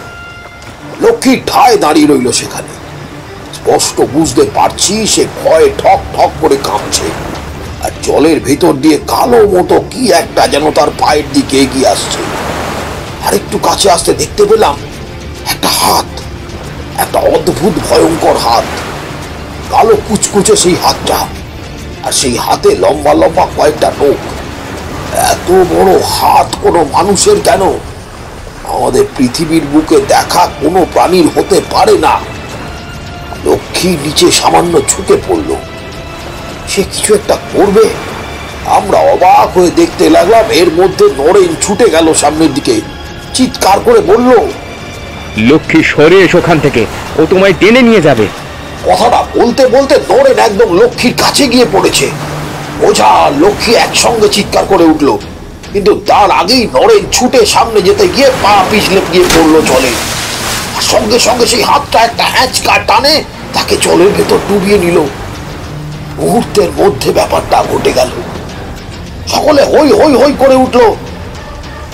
লক্ষ্মী ঠায় দাঁড়িয়ে রইল সেখানে। স্পষ্ট বুঝতে পারছি সে ভয়ে ঠক ঠক করে কাঁপছে, আর জলের ভেতর দিয়ে কালো মতো কি একটা যেন তার পায়ের দিকে এগিয়ে আসছে। আর একটু কাছে আসতে দেখতে পেলাম একটা হাত, একটা অদ্ভুত ভয়ঙ্কর হাত। কালো কুচকুচে সেই হাতটা, আর সেই হাতে লম্বা লম্বা কয়েকটা নখ। এত বড় হাত কোনো মানুষের কেন? আমাদের পৃথিবীর বুকে দেখা কোনো প্রাণীর হতে পারে না। লক্ষ্মী নিচে সামান্য ঝুঁকে পড়ল। সে কিছু একটা করবে। আমরা অবাক হয়ে দেখতে লাগলাম। এর মধ্যে নরেন ছুটে গেল সামনের দিকে, চিৎকার করে বলল, লক্ষ্মী সরে এসো ওখান থেকে, ও তোমায় টেনে নিয়ে যাবে। কথাটা বলতে বলতে নরেন একদম লক্ষ্মীর কাছে গিয়ে পড়েছে। ওঝা লক্ষ্মী একসঙ্গে চিৎকার করে উঠল, কিন্তু তার আগেই নরেন ছুটে সামনে যেতে গিয়ে পা পিছলে গিয়ে পড়লো জলে। সঙ্গে সঙ্গে সেই হাতটা একটা হ্যাঁচকা টানে তাকে জলের ভেতর ডুবিয়ে নিল। মুহূর্তের মধ্যে ব্যাপারটা ঘটে গেল। সকলে হই হই হই করে উঠল,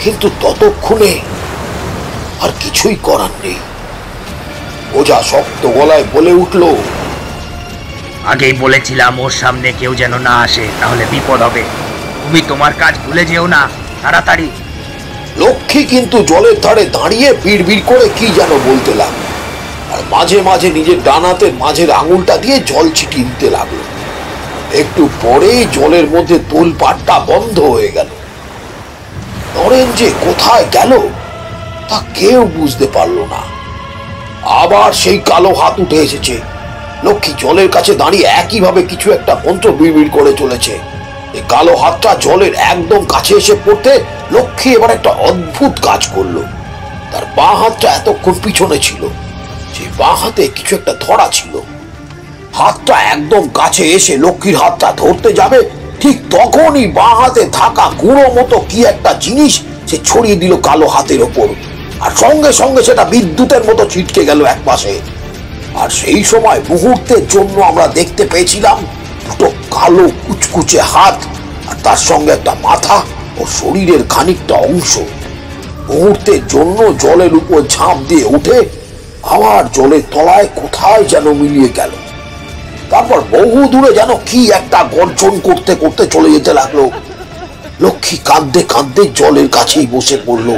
কিন্তু ততক্ষণে আর কিছুই করার নেই। ওঝা শক্ত গলায় বলে উঠল, আগেই বলেছিলাম ওর সামনে কেউ যেন না আসে, তাহলে বিপদ হবে। তুমি তোমার কাজ ভুলে যেও না, তাড়াতাড়ি। লক্ষ্মী কিন্তু জলের ধারে দাঁড়িয়ে বিড়বিড় করে কি যেন বলতে লাগলো, আর মাঝে মাঝে নিজের ডান হাতের মাঝের আঙুলটা দিয়ে জল ছিটিয়ে দিতে লাগলো। একটু পরেই জলের মধ্যে তোলপাটটা বন্ধ হয়ে গেল। নরেন যে কোথায় গেল তা কেউ বুঝতে পারলো না। আবার সেই কালো হাত উঠে এসেছে। লক্ষ্মী জলের কাছে দাঁড়িয়ে একইভাবে কিছু একটা মন্ত্র বিড়বিড় করে চলেছে। এই কালো হাতটা জলের একদম কাছে এসে পড়তে লক্ষ্মী এবার একটা অদ্ভুত কাজ করলো। তার বাঁ হাতটা এতক্ষণ পিছনে ছিল, সেই বাঁ হাতে কিছু একটা ধরা ছিল। হাতটা একদম কাছে এসে লক্ষ্মীর হাতটা ধরতে যাবে, ঠিক তখনই বাঁ হাতে থাকা গুঁড়ো মতো কি একটা জিনিস সে ছড়িয়ে দিল কালো হাতের ওপর, আর সঙ্গে সঙ্গে সেটা বিদ্যুতের মতো ছিটকে গেল এক পাশে। আর সেই সময় মুহূর্তের জন্য আমরা দেখতে পেয়েছিলাম দুটো কালো কুচকুচে হাত, আর তার সঙ্গে একটা মাথা ও শরীরের খানিকটা অংশ। মুহূর্তের জন্য জলের উপর ঝাঁপ দিয়ে উঠে আবার জলের তলায় কোথায় যেন মিলিয়ে গেল। তারপর বহু দূরে যেন কি একটা গর্জন করতে করতে চলে যেতে লাগলো। লক্ষ্মী কাঁদতে কাঁদতে জলের কাছেই বসে পড়ল।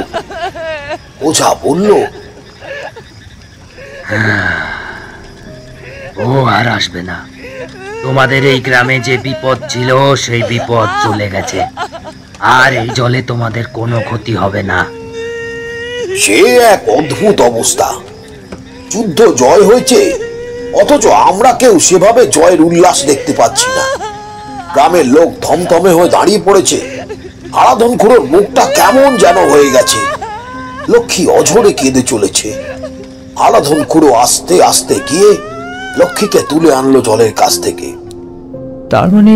ওঝা বলল, ও আর আসবে না। তোমাদের এই গ্রামে যে বিপদ ছিল সেই বিপদ চলে গেছে, আর এই জলে তোমাদের কোনো ক্ষতি হবে না। সে এক অদ্ভুত অবস্থা। যুদ্ধ জয় হয়েছে, অথচ আমরা কেউ সেভাবে জয়ের উল্লাস দেখতে পাচ্ছি না। গ্রামের লোক থমথমে হয়ে দাঁড়িয়ে পড়েছে। আরাধনখুড়োর মুখটা কেমন যেন হয়ে গেছে। লক্ষ্মী অঝরে কেঁদে চলেছে। হারাধন খুঁড়ো আস্তে আস্তে গিয়ে লক্ষ্মীকে তুলে আনলো জলের কাছ থেকে। তার মানে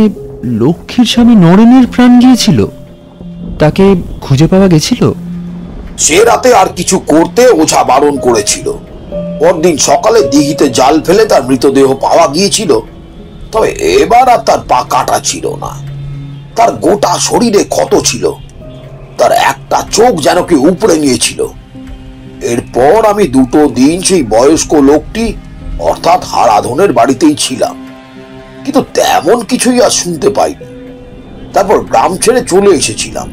লক্ষ্মীর স্বামী নরেনের প্রাণ গিয়েছিল, তাকে খুঁজে পাওয়া গেছিল? সে রাতে আর কিছু করতে ওঝা বারণ করেছিল। পরদিন সকালে দিঘিতে জাল ফেলে তার মৃতদেহ পাওয়া গিয়েছিল। তবে এবার আর তার পা কাটা ছিল না, তার গোটা শরীরে ক্ষত ছিল, তার একটা চোখ যেন কি উপড়ে নিয়েছিল। এরপর আমি 2 দিন সেই বয়স্ক লোকটি অর্থাৎ হারাধনের বাড়িতেই ছিলাম, কিন্তু তেমন কিছুই আর শুনতে পাইনি। তারপর গ্রাম ছেড়ে চলে এসেছিলাম।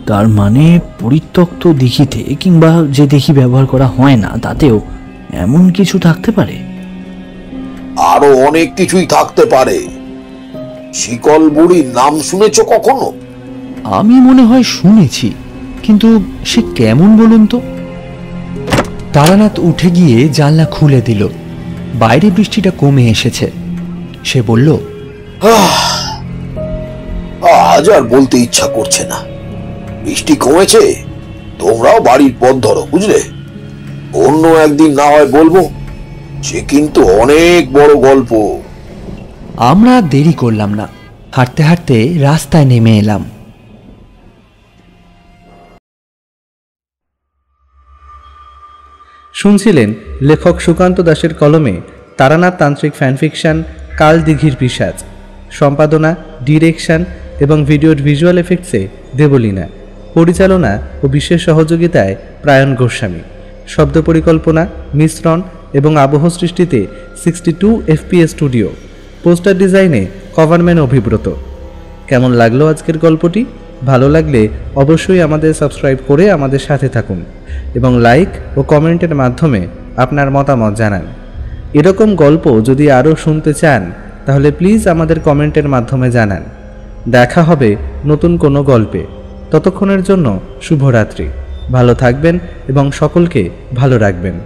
তার মানে পরিত্যক্ত দিঘিতে কিংবা যে দিঘি ব্যবহার করা হয় না তাতেও এমন কিছু থাকতে পারে? আরো অনেক কিছুই থাকতে পারে। শিকল বুড়ির নাম শুনেছ কখনো? আমি মনে হয় শুনেছি, কিন্তু সে কেমন বলুন তো? তারানাথ উঠে গিয়ে জানলা খুলে দিল। বাইরে বৃষ্টিটা কমে এসেছে। সে বলল, আজ আর বলতে ইচ্ছা করছে না। বৃষ্টি কমেছে, তোমরাও বাড়ির পথ ধরো, বুঝলে? অন্য একদিন না হয় বলবো, সে কিন্তু অনেক বড় গল্প। আমরা দেরি করলাম না, হাঁটতে হাঁটতে রাস্তায় নেমে এলাম। শুনছিলেন লেখক সুকান্ত দাসের কলমে তারানাথ তান্ত্রিক ফ্যানফিকশন কাল দিঘির পিশাচ। সম্পাদনা, ডিরেকশন এবং ভিডিওর ভিজুয়াল এফেক্টসে দেবলীনা। পরিচালনা ও বিশেষ সহযোগিতায় প্রায়ণ গোস্বামী। শব্দ পরিকল্পনা, মিশ্রণ এবং আবহ সৃষ্টিতে 62 FPS স্টুডিও। পোস্টার ডিজাইনে কভারম্যান অভিব্রত। কেমন লাগলো আজকের গল্পটি? ভালো লাগলে অবশ্যই আমাদের সাবস্ক্রাইব করে আমাদের সাথে থাকুন এবং লাইক ও কমেন্টের মাধ্যমে আপনার মতামত জানান। এরকম গল্প যদি আরও শুনতে চান তাহলে প্লিজ আমাদের কমেন্টের মাধ্যমে জানান। দেখা হবে নতুন কোনো গল্পে। ততক্ষণের জন্য শুভরাত্রি। ভালো থাকবেন এবং সকলকে ভালো রাখবেন।